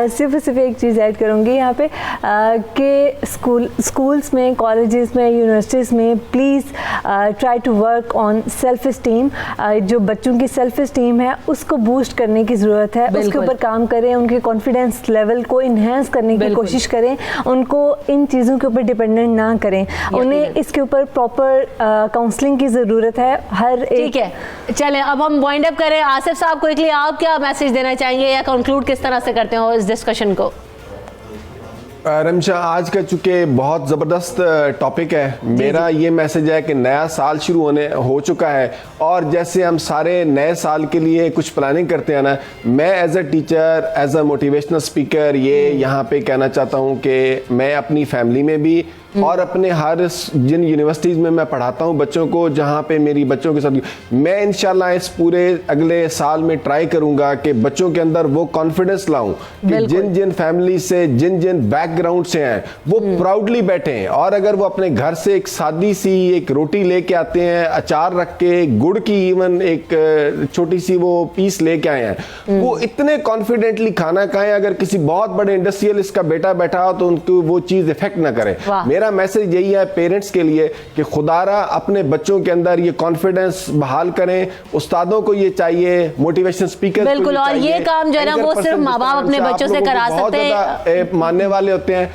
सिर्फ एक चीज़ ऐड करूँगी यहाँ पे कि स्कूल्स में, कॉलेजेस में, यूनिवर्सिटीज़ में please try to work on self esteem. जो बच्चों की सेल्फ इस्टीम है उसको बूस्ट करने की ज़रूरत है, उसके ऊपर काम करें, उनके कॉन्फिडेंस लेवल को इन्हेंस करने की कोशिश करें, उनको इन चीज़ों के ऊपर डिपेंडेंट ना करें, उन्हें इसके ऊपर प्रॉपर काउंसलिंग की ज़रूरत है हर एक। ठीक है, चलें अब हम वाइंड अप करें। आसिफ साहब, क्विकली आप क्या मैसेज देना चाहेंगे या कंक्लूड किस तरह से करते हो इस डिस्कशन को? रमशा, आज का चूँकि बहुत ज़बरदस्त टॉपिक है, मेरा ये मैसेज है कि नया साल शुरू हो चुका है और जैसे हम सारे नए साल के लिए कुछ प्लानिंग करते हैं ना, मैं as a teacher, as a motivational speaker ये यहाँ पे कहना चाहता हूँ कि मैं अपनी फैमिली में भी और अपने हर जिन यूनिवर्सिटीज़ में मैं पढ़ाता हूँ बच्चों को, जहाँ पे मेरी बच्चों के साथ, मैं इंशाल्लाह इस पूरे अगले साल में ट्राई करूँगा कि बच्चों के अंदर वो कॉन्फिडेंस लाऊं कि जिन जिन फैमिली से, जिन जिन बैकग्राउंड से हैं वो प्राउडली बैठें। और अगर वो अपने घर से एक सादी सी एक रोटी लेके आते हैं, अचार रख के, गुड़ की इवन एक छोटी सी वो पीस लेके आए हैं, वो इतने कॉन्फिडेंटली खाना खाएं। अगर किसी बहुत बड़े इंडस्ट्रियलिस्ट का बेटा बैठा हो तो उनको वो चीज़ इफेक्ट ना करे। मेरा मैसेज यही है पेरेंट्स के लिए कि खुदारा अपने बच्चों के अंदर ये कॉन्फिडेंस बहाल करें। उस्तादों को ये चाहिए, मोटिवेशन स्पीकर बिल्कुल, और ये काम जो है ना वो सिर्फ माँ बाप अपने बच्चों से करा सकते हैं, मानने वाले होते हैं।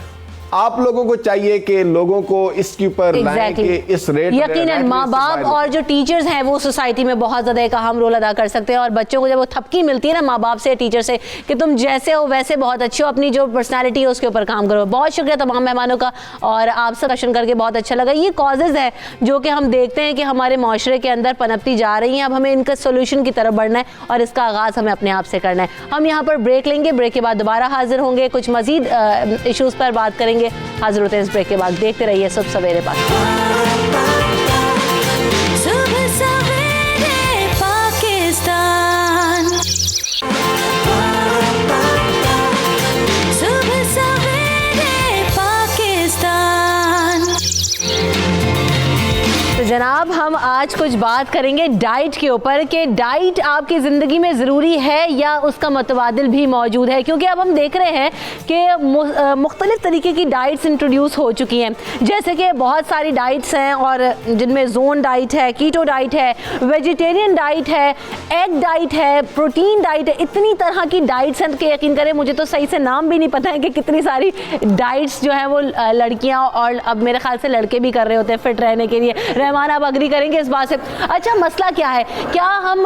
आप लोगों को चाहिए कि लोगों को इसके ऊपर लाएं कि इस रेट, यकीनन माँ बाप और जो टीचर्स हैं वो सोसाइटी में बहुत ज़्यादा एक अहम रोल अदा कर सकते हैं। और बच्चों को जब वो थपकी मिलती है ना माँ बाप से, टीचर से, कि तुम जैसे हो वैसे बहुत अच्छे हो, अपनी जो पर्सनैलिटी है उसके ऊपर काम करो। बहुत शुक्रिया तमाम मेहमानों का, और आपसे क्वेश्चन करके बहुत अच्छा लगा। ये कॉजेज़ है जो कि हम देखते हैं कि हमारे माशरे के अंदर पनपती जा रही हैं। अब हमें इनका सोल्यूशन की तरफ बढ़ना है और इसका आगाज़ हमें अपने आप से करना है। हम यहाँ पर ब्रेक लेंगे, ब्रेक के बाद दोबारा हाजिर होंगे, कुछ मज़ीद इशूज़ पर बात करेंगे। हाजिर होते हैं इस ब्रेक के बाद। देखते रहिए सुबह सवेरे पाकिस्तान। तो जनाब, हम आज कुछ बात करेंगे डाइट के ऊपर कि डाइट आपकी ज़िंदगी में ज़रूरी है या उसका मुतबादिल भी मौजूद है। क्योंकि अब हम देख रहे हैं कि मुख्तलिफ़ तरीके की डाइट्स इंट्रोड्यूस हो चुकी हैं, जैसे कि बहुत सारी डाइट्स हैं और जिनमें जोन डाइट है, कीटो डाइट है, वेजिटेरियन डाइट है, एग डाइट है, प्रोटीन डाइट है। इतनी तरह की डाइट्स हैं कि यकीन करें मुझे तो सही से नाम भी नहीं पता है कि कितनी सारी डाइट्स जो हैं वो लड़कियाँ और अब मेरे ख्याल से लड़के भी कर रहे होते हैं फिट रहने के लिए। रहमान, आप अग्री करेंगे इस बात से? अच्छा, मसला क्या है? क्या हम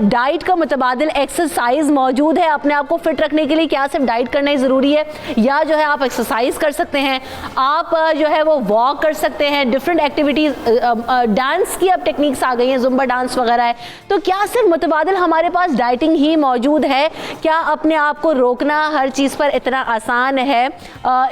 डाइट का मुतबादिल एक्सरसाइज मौजूद है अपने आप को फिट रखने के लिए? क्या सिर्फ डाइट करना ही ज़रूरी है, या जो है आप एक्सरसाइज कर सकते हैं, आप जो है वो वॉक कर सकते हैं, डिफरेंट एक्टिविटीज़, डांस की अब टेक्निक्स आ गई हैं, जुम्बा डांस वगैरह है। तो क्या सिर्फ मुतबादिल हमारे पास डाइटिंग ही मौजूद है? क्या अपने आप को रोकना हर चीज़ पर इतना आसान है?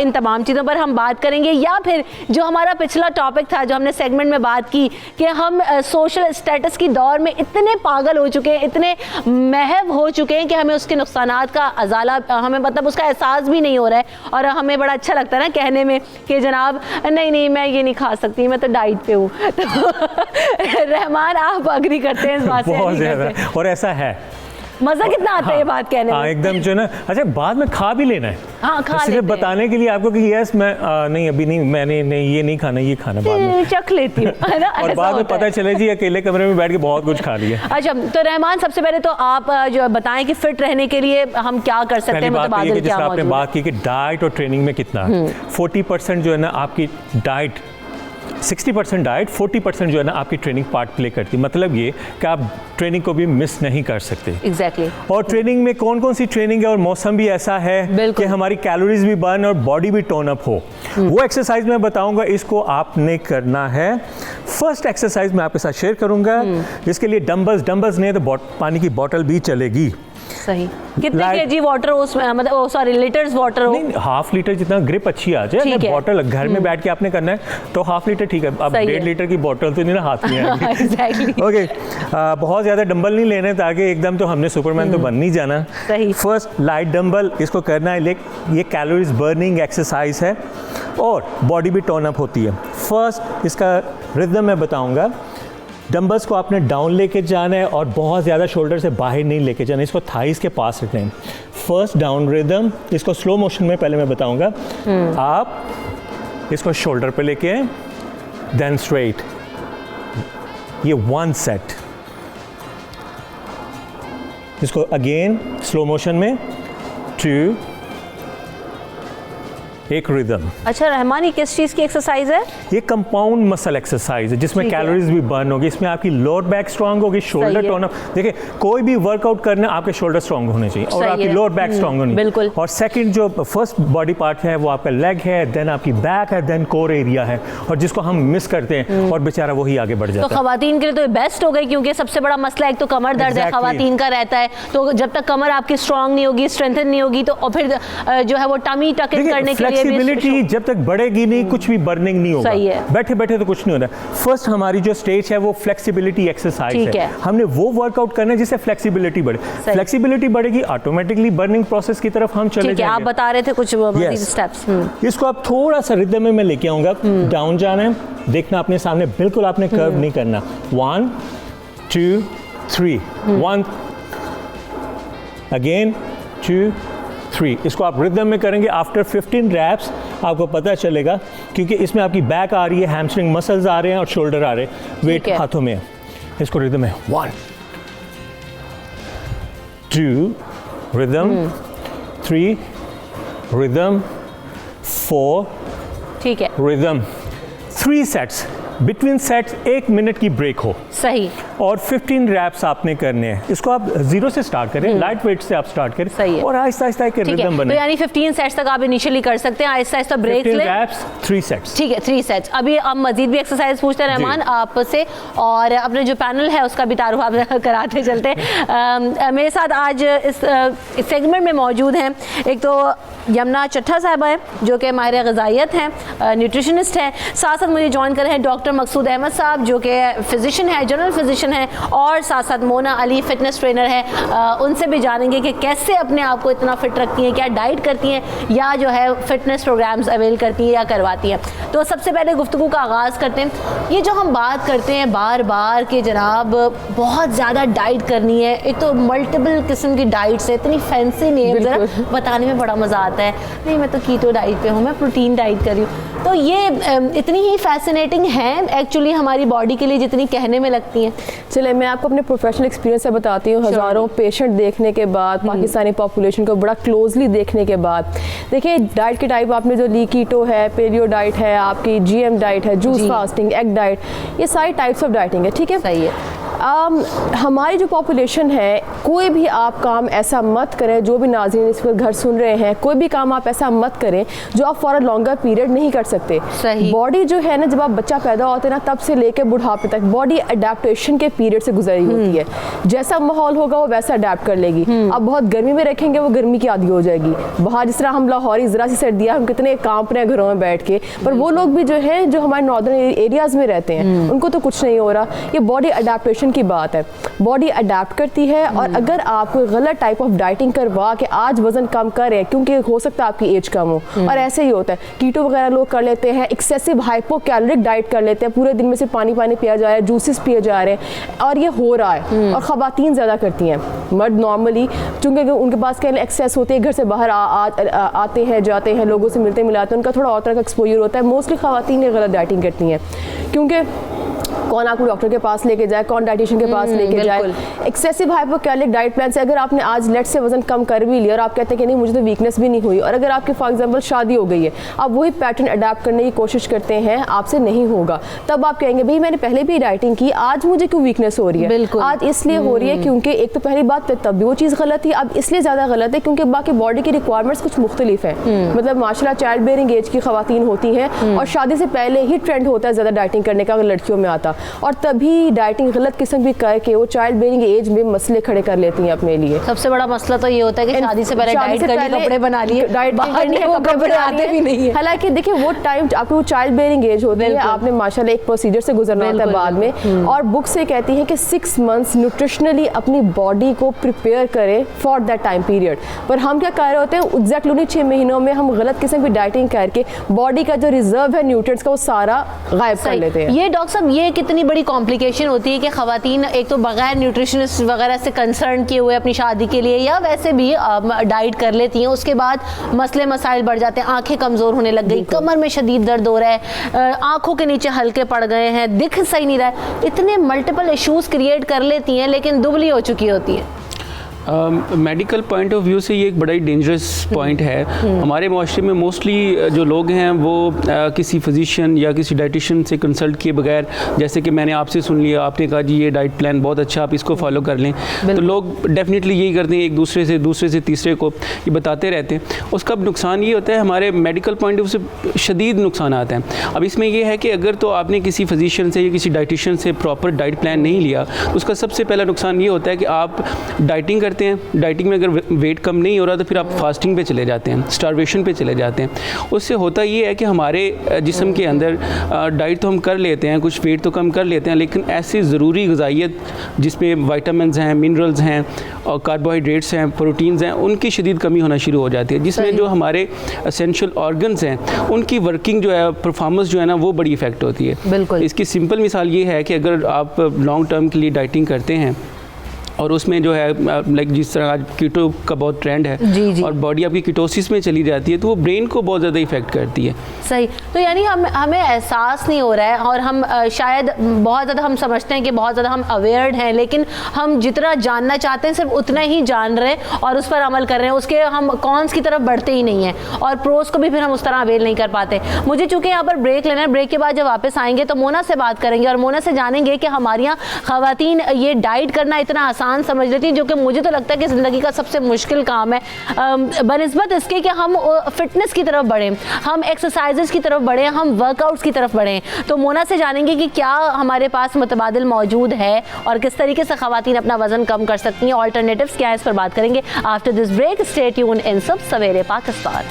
इन तमाम चीज़ों पर हम बात करेंगे। या फिर जो हमारा पिछला टॉपिक था, जो हमने सेगमेंट में बात की कि हम सोशल स्टेटस की दौर में इतने पागल हो चुके हैं, इतने महव हो चुके हैं कि हमें उसके नुकसानात का अजाला, हमें मतलब उसका एहसास भी नहीं हो रहा है। और हमें बड़ा अच्छा लगता है ना कहने में कि जनाब नहीं मैं ये नहीं खा सकती, मैं तो डाइट पे हूँ। तो रहमान, आप अग्री करते हैं इस बात से? बहुत ज़्यादा, और ऐसा है। मज़ा कितना आता है ये बात कहने में। एकदम जो ना, अच्छा बाद में खा भी लेना है। हाँ, खा सिर्फ बताने के लिए आपको कि यस मैं नहीं अभी नहीं, मैंने नहीं ये नहीं खाना, ये खाना बाद में चख लेती हूँ, है ना? और बाद में पता चले जी अकेले कमरे में बैठ के बहुत कुछ खा लिया। अच्छा, तो रहमान, सबसे पहले तो आप जो बताएं कि फिट रहने के लिए हम क्या कर सकते हैं? मुतबादिल क्या आपने बात की कि डाइट और ट्रेनिंग में कितना 40% जो है ना आपकी डाइट, 60% डाइट, 40% जो है ना आपकी ट्रेनिंग पार्ट प्ले करती है। मतलब ये कि आप ट्रेनिंग को भी मिस नहीं कर सकते। एग्जैक्टली। और ट्रेनिंग में कौन कौन सी ट्रेनिंग है और मौसम भी ऐसा है कि हमारी कैलोरीज भी बर्न और बॉडी भी टोन अप हो। वो एक्सरसाइज मैं बताऊंगा, इसको आपने करना है। फर्स्ट एक्सरसाइज मैं आपके साथ शेयर करूंगा, जिसके लिए डंबल्स नहीं तो पानी की बॉटल भी चलेगी। सही। कितने Like- केजी वाटर उसमें, मतलब सॉरी लीटर्स वाटर हो? नहीं, हाफ लीटर जितना ग्रिप अच्छी आ जाए। ठीक अगर है। बॉटल घर में बैठ के आपने करना है तो हाफ लीटर ठीक है। अब सही 1.5 है। लीटर की बॉटल तो नहीं ना हाथ में आएगी। एग्जैक्टली। ओके, बहुत ज़्यादा डंबल नहीं लेने ताकि एकदम तो हमने सुपरमैन तो बन नहीं जाना। सही। फर्स्ट लाइट डंबल इसको करना है, ये कैलोरीज बर्निंग एक्सरसाइज है और बॉडी भी टर्न अप होती है। फर्स्ट इसका रिदम मैं बताऊंगा। डंबल्स को आपने डाउन लेके जाना है और बहुत ज़्यादा शोल्डर से बाहर नहीं लेके जाना है, इसको थाइस के पास रखना है। फर्स्ट डाउन रिदम, इसको स्लो मोशन में पहले मैं बताऊंगा। आप इसको शोल्डर पे लेके आए, देन स्ट्रेट, ये 1 सेट। इसको अगेन स्लो मोशन में 2, एक रिदम। अच्छा रहमान, ये किस चीज़ की एक्सरसाइज है? ये कंपाउंड मसल एक्सरसाइज है जिसमें ठीक है। कैलोरीज भी बर्न होगी, इसमें आपकी लोअर बैक स्ट्रांग होगी, शोल्डर सही है। Turn up. देखिए, कोई भी वर्कआउट करना आपके शोल्डर स्ट्रांग होने चाहिए और सही आपकी है। लोअर बैक स्ट्रांग होनी चाहिए। बिल्कुल। और सेकंड जो फर्स्ट बॉडी पार्ट है वो आपका लेग है, देन आपकी बैक है, देन कोर एरिया है, और जिसको हम मिस करते हैं और बेचारा वही आगे बढ़ तो जाता है। खवातीन के लिए तो बेस्ट हो गई, क्योंकि सबसे बड़ा मसला एक तो कमर दर्द है, Exactly. खवातीन का रहता है। तो जब तक कमर आपकी स्ट्रांग नहीं होगी, स्ट्रेंथन नहीं होगी, तो और फिर जो है वो टमी टक इन करने के लिए भी फ्लेक्सिबिलिटी जब तक बढ़ेगी नहीं, कुछ भी बर्निंग नहीं होगा। सही है। बैठे बैठे तो कुछ नहीं होता। फर्स्ट हमारी जो स्टेज है वो फ्लेक्सिबिलिटी एक्सरसाइज ठीक है। हमने वो वर्कआउट करना है जिससे फ्लेक्सिबिलिटी बढ़े। सही। फ्लेक्सिबिलिटी बढ़ेगी, ऑटोमेटिकली बर्निंग प्रोसेस की तरफ हम चले ठीक है। आप जाएंगे। बता रहे थे कुछ Yes. स्टेप्स। इसको आप थोड़ा सा रिदम में मैं लेके आऊंगा। डाउन जाना है, देखना अपने सामने, बिल्कुल आपने कर्व नहीं करना। 1 2 3, 1 अगेन 2 3। इसको आप रिदम में करेंगे। आफ्टर 15 रैप्स आपको पता चलेगा, क्योंकि इसमें आपकी बैक आ रही है, हैमस्ट्रिंग मसल्स आ रहे हैं और शोल्डर आ रहे हैं, वेट है। हाथों में है। इसको रिदम है। 1 2 रिदम, 3 रिदम, 4 ठीक है। Rhythm. 3 sets, between sets 1 minute की ब्रेक हो सही। और 15 रैप्स आपने करने हैं। इसको आप 0 से स्टार्ट करें, लाइट वेट से आप स्टार्ट करें। सही है। और आहिस्ता आहिस्ता एक ठीक है, रिदम तो बने। यानी 15 सेट्स तक आप इनिशियली कर सकते हैं, आहिस्ता आहिस्ता ब्रेक 15 लें। Reps, 3 sets. ठीक है, 3 सेट्स। अभी आप मजीद भी एक्सरसाइज पूछते हैं रहमान आपसे, और अपने जो पैनल है उसका भी तारुफ आप कराते चलते हैं। मेरे साथ आज इस सेगमेंट में मौजूद हैं, एक तो यमुना चट्ठा साहबा हैं जो कि माहिर ग़िज़ाइयत हैं, न्यूट्रिशनिस्ट हैं। साथ साथ मुझे ज्वाइन कर रहे हैं डॉक्टर मकसूद अहमद साहब जो कि फ़िज़िशियन है, जनरल फ़िज़िशियन है, और साथ साथ मोना अली फ़िटनेस ट्रेनर है। उनसे भी जानेंगे कि कैसे अपने आप को इतना फ़िट रखती हैं, क्या डाइट करती हैं या जो है फ़िटनेस प्रोग्राम्स अवेल करती हैं या करवाती हैं। तो सबसे पहले गुफ्तगू का आगाज़ करते हैं। ये जो हम बात करते हैं बार बार कि जनाब बहुत ज़्यादा डाइट करनी है, एक तो मल्टीपल किस्म की डाइट्स है, इतनी फैंसी नेम ज़रा बताने में बड़ा मज़ा आता है। नहीं, मैं तो कीटो डाइट पे हूँ, मैं प्रोटीन डाइट कर रही हूँ। तो ये इतनी ही फैसिनेटिंग है एक्चुअली हमारी बॉडी के लिए जितनी कहने में लगती हैं। चले मैं आपको अपने प्रोफेशनल एक्सपीरियंस से बताती हूँ। हज़ारों पेशेंट देखने के बाद, पाकिस्तानी पॉपुलेशन को बड़ा क्लोजली देखने के बाद, देखिए डाइट के टाइप आपने जो ली, कीटो है, पेलियो डाइट है, आपकी जीएम डाइट है, जूस फास्टिंग, एग डाइट, ये सारी टाइप्स ऑफ डाइटिंग है। ठीक है, सही है। हमारी जो पॉपुलेशन है, कोई भी आप काम ऐसा मत करें, जो भी नाज़रीन इस वक्त घर सुन रहे हैं, कोई भी काम आप ऐसा मत करें जो आप फॉर अ लॉन्गर पीरियड नहीं कर सकते। सही। बॉडी जो है ना, जब आप बच्चा पैदा होते हैं ना, तब से लेकर बुढ़ापे तक बॉडी अडेप्टेशन के पीरियड से गुजरी होती है। जैसा माहौल होगा वो वैसा अडेप्ट कर लेगी। आप बहुत गर्मी में रखेंगे, वो गर्मी की आदी हो जाएगी। बाहर जिस तरह हम लाहौरी ज़रा सी सर्दियाँ, हम कितने कांप रहे हैं घरों में बैठ के, पर वो लोग भी जो है जो हमारे नॉर्दर्न एरियाज़ में रहते हैं, उनको तो कुछ नहीं हो रहा। ये बॉडी अडेप्टेशन की बात है, बॉडी अडेप्ट करती है। और अगर आप कोई गलत टाइप ऑफ डाइटिंग करवा के आज वजन कम करें, क्योंकि हो सकता है आपकी एज कम हो, और ऐसे ही होता है, कीटो वगैरह लोग कर लेते हैं, एक्सेसिव हाइपो कैलोरिक डाइट कर लेते हैं, पूरे दिन में से पानी पानी पिया जा रहा है, जूसेस पिए जा रहे हैं, और ये हो रहा है। और ख़वातीन ज़्यादा करती हैं, मर्द नॉर्मली चूँकि उनके पास क्या एक्सेस होती है, घर से बाहर आते हैं, जाते हैं, लोगों से मिलते मिलाते हैं, उनका थोड़ा और तरह का एक्सपोजर होता है। मोस्टली ख़वातीन ये गलत डाइटिंग करती हैं, क्योंकि कौन आपको डॉक्टर के पास लेके जाए, कौन डाइटिशियन के पास लेके जाए। एक्सेसिव हाइपोकैलोरिक डाइट प्लान से अगर आपने आज लेट से वजन कम कर भी लिया और आप कहते हैं कि नहीं मुझे तो वीकनेस भी नहीं हुई, और अगर आपकी फॉर एग्जांपल शादी हो गई है, आप वही पैटर्न अडेप्ट करने की कोशिश करते हैं, आपसे नहीं होगा। तब आप कहेंगे भाई मैंने पहले भी डाइटिंग की, आज मुझे क्यों वीकनेस हो रही है। बिल्कुल। आज इसलिए हो रही है क्योंकि एक तो पहली बात तब भी वो चीज़ गलत थी, अब इसलिए ज़्यादा गलत है क्योंकि बाकी बॉडी की रिक्वायरमेंट्स कुछ मुख्तलिफ हैं। मतलब माशाल्लाह चाइल्ड बेयरिंग एज की खवातीन होती हैं और शादी से पहले ही ट्रेंड होता है ज़्यादा डाइटिंग करने का अगर लड़कियों में आता, और तभी डाइटिंग गलत किस्म की करके वो चाइल्ड बेयरिंग एज में मसले खड़े कर लेती हैं अपने लिए। सबसे बड़ा मसला तो ये होता है कि शादी से पहले डाइट करनी, कपड़े बना लिए, डाइट करनी है, कपड़े आते भी नहीं है। हालांकि देखिए वो टाइम आपको वो चाइल्ड बेयरिंग एज होती है, आपने माशाल्लाह एक प्रोसीजर से गुजरना होता है बाद में, और बुक से कहती है कि 6 मंथ्स न्यूट्रिशनली अपनी बॉडी को प्रिपेयर करें फॉर दैट टाइम पीरियड। पर हम क्या कर रहे होते हैं, एग्जैक्टली उन्हीं 6 महीनों में हम गलत किस्म की डाइटिंग करके बॉडी का जो रिजर्व है न्यूट्रिएंट्स का वो सारा गायब कर लेते हैं। ये डॉक्टर साहब ये कितनी बड़ी कॉम्प्लिकेशन होती है कि खवातीन एक तो बगैर न्यूट्रिशनिस्ट वगैरह से कंसर्न किए हुए अपनी शादी के लिए या वैसे भी डाइट कर लेती हैं, उसके बाद मसले मसाइल बढ़ जाते हैं, आंखें कमज़ोर होने लग गई, कमर में शदीद दर्द हो रहा है, आंखों के नीचे हल्के पड़ गए हैं, दिख सही नहीं रहा है, इतने मल्टीपल इश्यूज़ क्रिएट कर लेती हैं लेकिन दुबली हो चुकी होती है। मेडिकल पॉइंट ऑफ व्यू से ये एक बड़ा ही डेंजरस पॉइंट है। हमारे माशरे में मोस्टली जो लोग हैं वो किसी फिजिशियन या किसी डाइटिशियन से कंसल्ट किए बगैर, जैसे कि मैंने आपसे सुन लिया, आपने कहा जी ये डाइट प्लान बहुत अच्छा, आप इसको फॉलो कर लें, तो लोग डेफिनेटली यही करते हैं, एक दूसरे से तीसरे को ये बताते रहते हैं। उसका नुकसान ये होता है, हमारे मेडिकल पॉइंट ऑफ व्यू से शदीद नुकसान आता है। अब इसमें यह है कि अगर तो आपने किसी फिजिशियन से या किसी डाइटिशियन से प्रॉपर डाइट प्लान नहीं लिया, तो उसका सबसे पहला नुकसान ये होता है कि आप डाइटिंग करते हैं, डाइटिंग में अगर वेट कम नहीं हो रहा तो फिर आप फास्टिंग पे चले जाते हैं, स्टारवेशन पे चले जाते हैं। उससे होता ये है कि हमारे जिस्म के अंदर डाइट तो हम कर लेते हैं, कुछ वेट तो कम कर लेते हैं, लेकिन ऐसी ज़रूरी ग़िज़ाइयत जिसमें विटामिन्स हैं, मिनरल्स हैं और कार्बोहाइड्रेट्स हैं, प्रोटीन्स हैं, उनकी शदीद कमी होना शुरू हो जाती है, जिसमें जो हमारे एसेंशियल ऑर्गन्स हैं उनकी वर्किंग जो है, परफॉर्मेंस जो है ना, वो बड़ी इफेक्ट होती है। बिल्कुल। इसकी सिंपल मिसाल ये है कि अगर आप लॉन्ग टर्म के लिए डाइटिंग करते हैं और उसमें जो है लाइक जिस तरह आज कीटो का बहुत ट्रेंड है जी। और बॉडी आपकी कीटोसिस में चली जाती है, तो वो ब्रेन को बहुत ज़्यादा इफेक्ट करती है। सही, तो यानी हमें एहसास नहीं हो रहा है और हम शायद बहुत ज़्यादा हम समझते हैं कि बहुत ज़्यादा हम अवेयर हैं, लेकिन हम जितना जानना चाहते हैं सिर्फ उतना ही जान रहे हैं और उस पर अमल कर रहे हैं, उसके हम कॉन्स की तरफ बढ़ते ही नहीं हैं और प्रोस को भी फिर हम उस तरह अवेल नहीं कर पाते। मुझे चूँकि यहाँ पर ब्रेक लेना है, ब्रेक के बाद जब वापस आएंगे तो मोना से बात करेंगे और मोना से जानेंगे कि हमारे यहाँ ख़वातीन ये डाइट करना इतना आसान समझ लेती है, जो कि मुझे तो लगता है कि ज़िंदगी का सबसे मुश्किल काम है, बनिस्बत इसके कि हम फिटनेस की तरफ बढ़ें, हम एक्सरसाइजेस की तरफ बढ़ें, हम वर्कआउट्स की तरफ बढ़ें। तो मोना से जानेंगे कि क्या हमारे पास मुतबादिल मौजूद है और किस तरीके से ख़वातीन अपना वज़न कम कर सकती हैं, ऑल्टरनेटिव्स क्या है, इस पर बात करेंगे after this break. Stay tune in सब सवेरे Pakistan.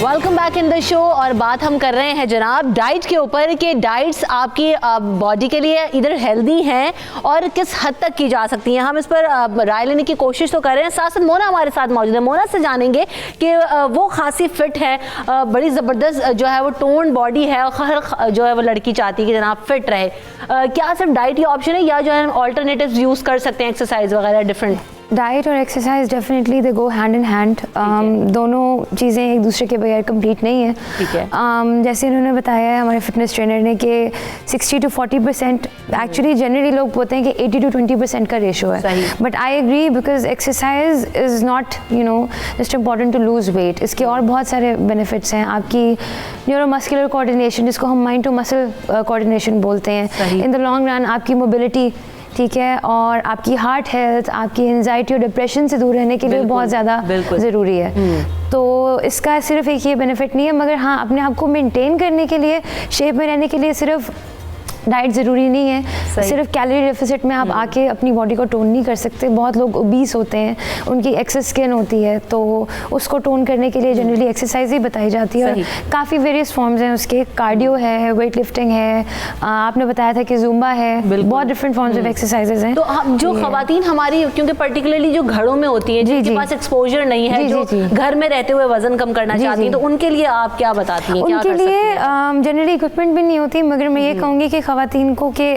Welcome back in the show और बात हम कर रहे हैं जनाब डाइट के ऊपर कि डाइट्स आपकी बॉडी के लिए इधर हेल्दी हैं और किस हद तक की जा सकती हैं। हम इस पर राय लेने की कोशिश तो कर रहे हैं। साथ साथ मोना हमारे साथ मौजूद है। मोना से जानेंगे कि वो खासी फिट है, बड़ी ज़बरदस्त जो है वो टोन बॉडी है और हर जो है वो लड़की चाहती है कि जनाब फिट रहे। क्या सिर्फ डाइट ही ऑप्शन है या जो है ऑल्टरनेटिव्स यूज़ कर सकते हैं, एक्सरसाइज वगैरह डिफरेंट? डाइट और exercise definitely they go hand in hand. दोनों चीज़ें एक दूसरे के बगैर कंप्लीट नहीं है। ठीक है। जैसे उन्होंने बताया है हमारे फिटनेस ट्रेनर ने कि 60 to 40%, एक्चुअली जनरली लोग बोलते हैं कि 80 to 20% का रेशो है, but I agree because exercise is not just important to lose weight. इसके और बहुत सारे बेनिफिट्स हैं। आपकी न्यूरोमस्कुलर कोऑर्डिनेशन, जिसको हम माइंड टू मसल कोऑर्डिनेशन बोलते हैं, इन द लॉन्ग रन आपकी मोबिलिटी, ठीक है, और आपकी हार्ट हेल्थ, आपकी एंजाइटी और डिप्रेशन से दूर रहने के लिए बहुत ज़्यादा ज़रूरी है। तो इसका सिर्फ एक ये बेनिफिट नहीं है, मगर हाँ अपने आप को मेंटेन करने के लिए, शेप में रहने के लिए सिर्फ डाइट ज़रूरी नहीं है। सिर्फ कैलोरी डेफिसिट में आप आके अपनी बॉडी को टोन नहीं कर सकते। बहुत लोग ओबीस होते हैं, उनकी एक्सेस स्किन होती है, तो उसको टोन करने के लिए जनरली एक्सरसाइज ही बताई जाती है और काफ़ी वेरियस फॉर्म्स हैं उसके। कार्डियो है, वेट लिफ्टिंग है, आपने बताया था कि जुम्बा है, बहुत डिफरेंट फॉर्म्स ऑफ एक्सरसाइजेज हैं। तो हम जो खवातीन हमारी, क्योंकि पर्टिकुलरली जो घरों में होती हैं, जिनके पास एक्सपोजर नहीं है, जो घर में रहते हुए वजन कम करना चाहती हैं, तो उनके लिए आप क्या बताती हैं? उनके लिए जनरली इक्विपमेंट भी नहीं होती, मगर मैं ये कहूँगी कि खवातीन को कि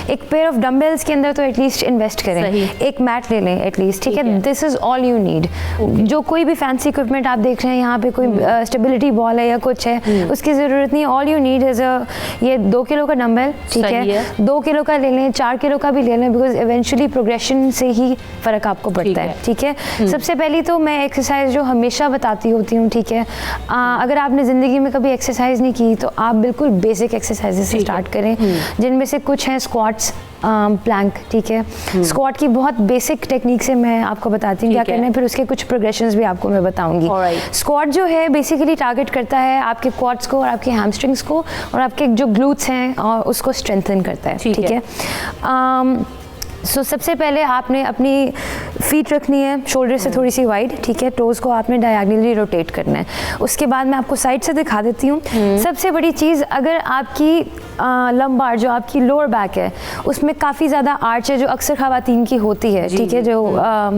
एक पेयर ऑफ डम्बल्स के अंदर तो एटलीस्ट इन्वेस्ट करें, एक मैट ले लें एटलीस्ट, ठीक है, this is all you need. जो कोई भी फैंसी इक्विपमेंट आप देख रहे हैं यहाँ पे, कोई स्टेबिलिटी बॉल है या कुछ है, उसकी ज़रूरत नहीं। ऑल यू नीड इज़ ये 2 किलो का डम्बल, ठीक है, 2 किलो का ले लें, 4 किलो का भी ले लें, बिकॉज इवेंचुअली प्रोग्रेशन से ही फ़र्क आपको पड़ता है, ठीक है। सबसे पहले तो मैं एक्सरसाइज जो हमेशा बताती होती हूँ, ठीक है, अगर आपने ज़िंदगी में कभी एक्सरसाइज नहीं की तो आप बिल्कुल बेसिक एक्सरसाइजेज से स्टार्ट करें, जिनमें से कुछ हैं स्क्वाट्स, प्लैंक, ठीक है। स्क्वाट की बहुत बेसिक टेक्निक से मैं आपको बताती हूँ क्या करना है, फिर उसके कुछ प्रोग्रेशंस भी आपको मैं बताऊंगी। स्क्वाट जो है बेसिकली टारगेट करता है आपके क्वाड्स को और आपके हैमस्ट्रिंग्स को और आपके जो ग्लूट्स हैं और उसको स्ट्रेंथन करता है, ठीक है। सबसे पहले आपने अपनी फीट रखनी है शोल्डर से थोड़ी सी वाइड, ठीक है, टोज़ को आपने डायगनली रोटेट करना है। उसके बाद मैं आपको साइड से दिखा देती हूँ। सबसे बड़ी चीज़, अगर आपकी लंबार जो आपकी लोअर बैक है उसमें काफ़ी ज़्यादा आर्च है, जो अक्सर ख़वातीन की होती है, ठीक है, जो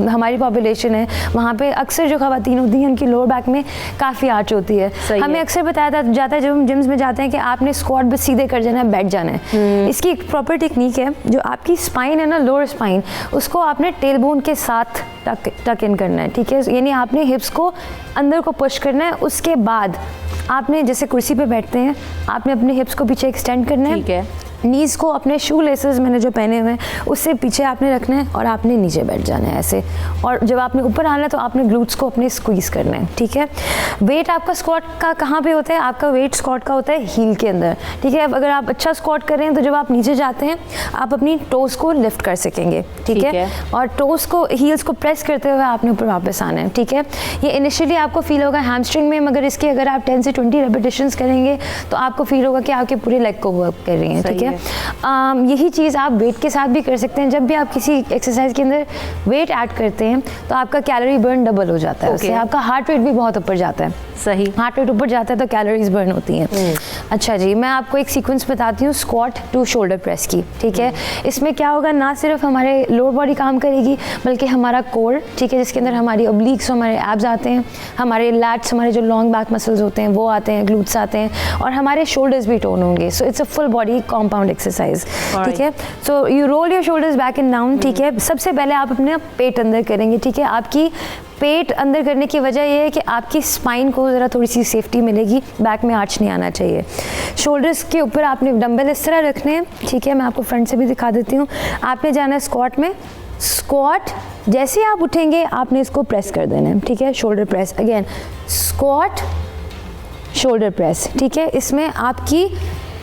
हमारी पॉपुलेशन है वहाँ पे अक्सर जो ख़वातीन होती हैं उनकी लोअर बैक में काफ़ी आर्च होती है। हमें अक्सर बताया जाता है जब हम जिम्स में जाते हैं कि आपने स्क्वाट बस सीधे कर जाना है, बैठ जाना है। इसकी एक प्रॉपर टेक्निक है, जो आपकी स्पाइन है ना, लोअर स्पाइन, उसको आपने टेलबोन के साथ टक इन करना है, ठीक है, यानी आपने हिप्स को अंदर को पुश करना है। उसके बाद आपने जैसे कुर्सी पे बैठते हैं, आपने अपने हिप्स को पीछे एक्सटेंड करना है, ठीक है, नीज़ को अपने शू लेसेस मैंने जो पहने हुए हैं उससे पीछे आपने रखना है और आपने नीचे बैठ जाना है ऐसे। और जब आपने ऊपर आना है तो आपने ग्लूट्स को अपने स्क्वीज़ करना है, ठीक है। वेट आपका स्क्वाट का कहाँ पे होता है? आपका वेट स्क्वाट का होता है हील के अंदर, ठीक है। अगर आप अच्छा स्क्वाट कर रहे हैं तो जब आप नीचे जाते हैं आप अपनी टोज़ को लिफ्ट कर सकेंगे, ठीक है, और टोज़ को, हील्स को प्रेस करते हुए आपने ऊपर वापस आना है, ठीक है। ये इनिशियली आपको फील होगा हैमस्ट्रिंग में, मगर इसके अगर आप 10 से 20 रेपिटेशंस करेंगे तो आपको फील होगा कि आपके पूरे लेग को वर्क कर रही हैं, ठीक है। यही चीज़ आप वेट के साथ भी कर सकते हैं। जब भी आप किसी एक्सरसाइज के अंदर वेट ऐड करते हैं तो आपका कैलोरी बर्न डबल हो जाता है, उससे आपका हार्ट रेट भी बहुत ऊपर जाता है। सही, हार्ट रेट ऊपर जाता है तो कैलोरीज बर्न होती हैं। अच्छा जी, मैं आपको एक सीक्वेंस बताती हूँ स्क्वाट टू शोल्डर प्रेस की, ठीक है। इसमें क्या होगा, ना सिर्फ हमारे लोअर बॉडी काम करेगी बल्कि हमारा कोर, ठीक है, जिसके अंदर हमारी ओब्लिक्स, हमारे एब्स आते हैं, हमारे लैट्स, हमारे जो लॉन्ग बैक मसल्स होते हैं वो आते हैं, ग्लूट्स आते हैं, और हमारे शोल्डर्स भी टोन होंगे। So it's a full body compound exercise, ठीक है। So you roll your shoulders back and down, ठीक है। सबसे पहले आप अपने पेट अंदर करेंगे, ठीक है। आपकी पेट अंदर करने की वजह यह है कि आपकी स्पाइन को ज़रा थोड़ी सी सेफ्टी मिलेगी, बैक में आर्च नहीं आना चाहिए। शोल्डर्स के ऊपर आपने डंबल इस तरह रखने हैं, ठीक है, मैं आपको फ्रंट से भी दिखा देती हूँ। आपने जाना है स्क्वाट में, स्क्वाट जैसे ही आप उठेंगे आपने इसको प्रेस कर देना है, ठीक है, shoulder press, again squat shoulder press, ठीक है। इसमें आपकी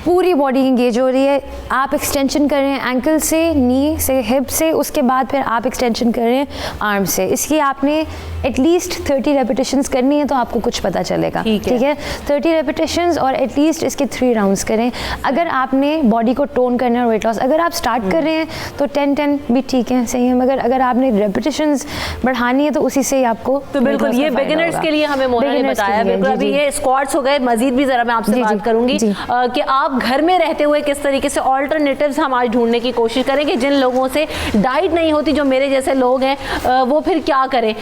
पूरी बॉडी इंगेज हो रही है। आप एक्सटेंशन कर रहे हैं एंकल से, नी से, हिप से, उसके बाद फिर आप एक्सटेंशन कर रहे हैं आर्म से। इसकी आपने एटलीस्ट 30 रेपिटेशंस करनी है तो आपको कुछ पता चलेगा, ठीक है। 30 रेपिटेशंस और एटलीस्ट इसके 3 राउंड्स करें। अगर आपने बॉडी को टोन करना है, वेट लॉस, अगर आप स्टार्ट कर रहे हैं तो 10-10 भी ठीक है, सही है, मगर अगर आपने रेपिटेशंस बढ़ानी है तो उसी से ही आपको तो बिल्कुल ये बिगिनर्स के लिए हमें मोना ने बताया। बिल्कुल, अभी ये स्क्वाट्स हो गए, मजीद भी जरा मैं आपसे बात करूंगी कि आप घर में रहते हुए किस तरीके से ऑल्टरनेटिव्स हम आज ढूंढने की कोशिश करेंगे। जिन लोगों से डाइट नहीं होती, जो मेरे जैसे लोग हैं, वो फिर क्या करें।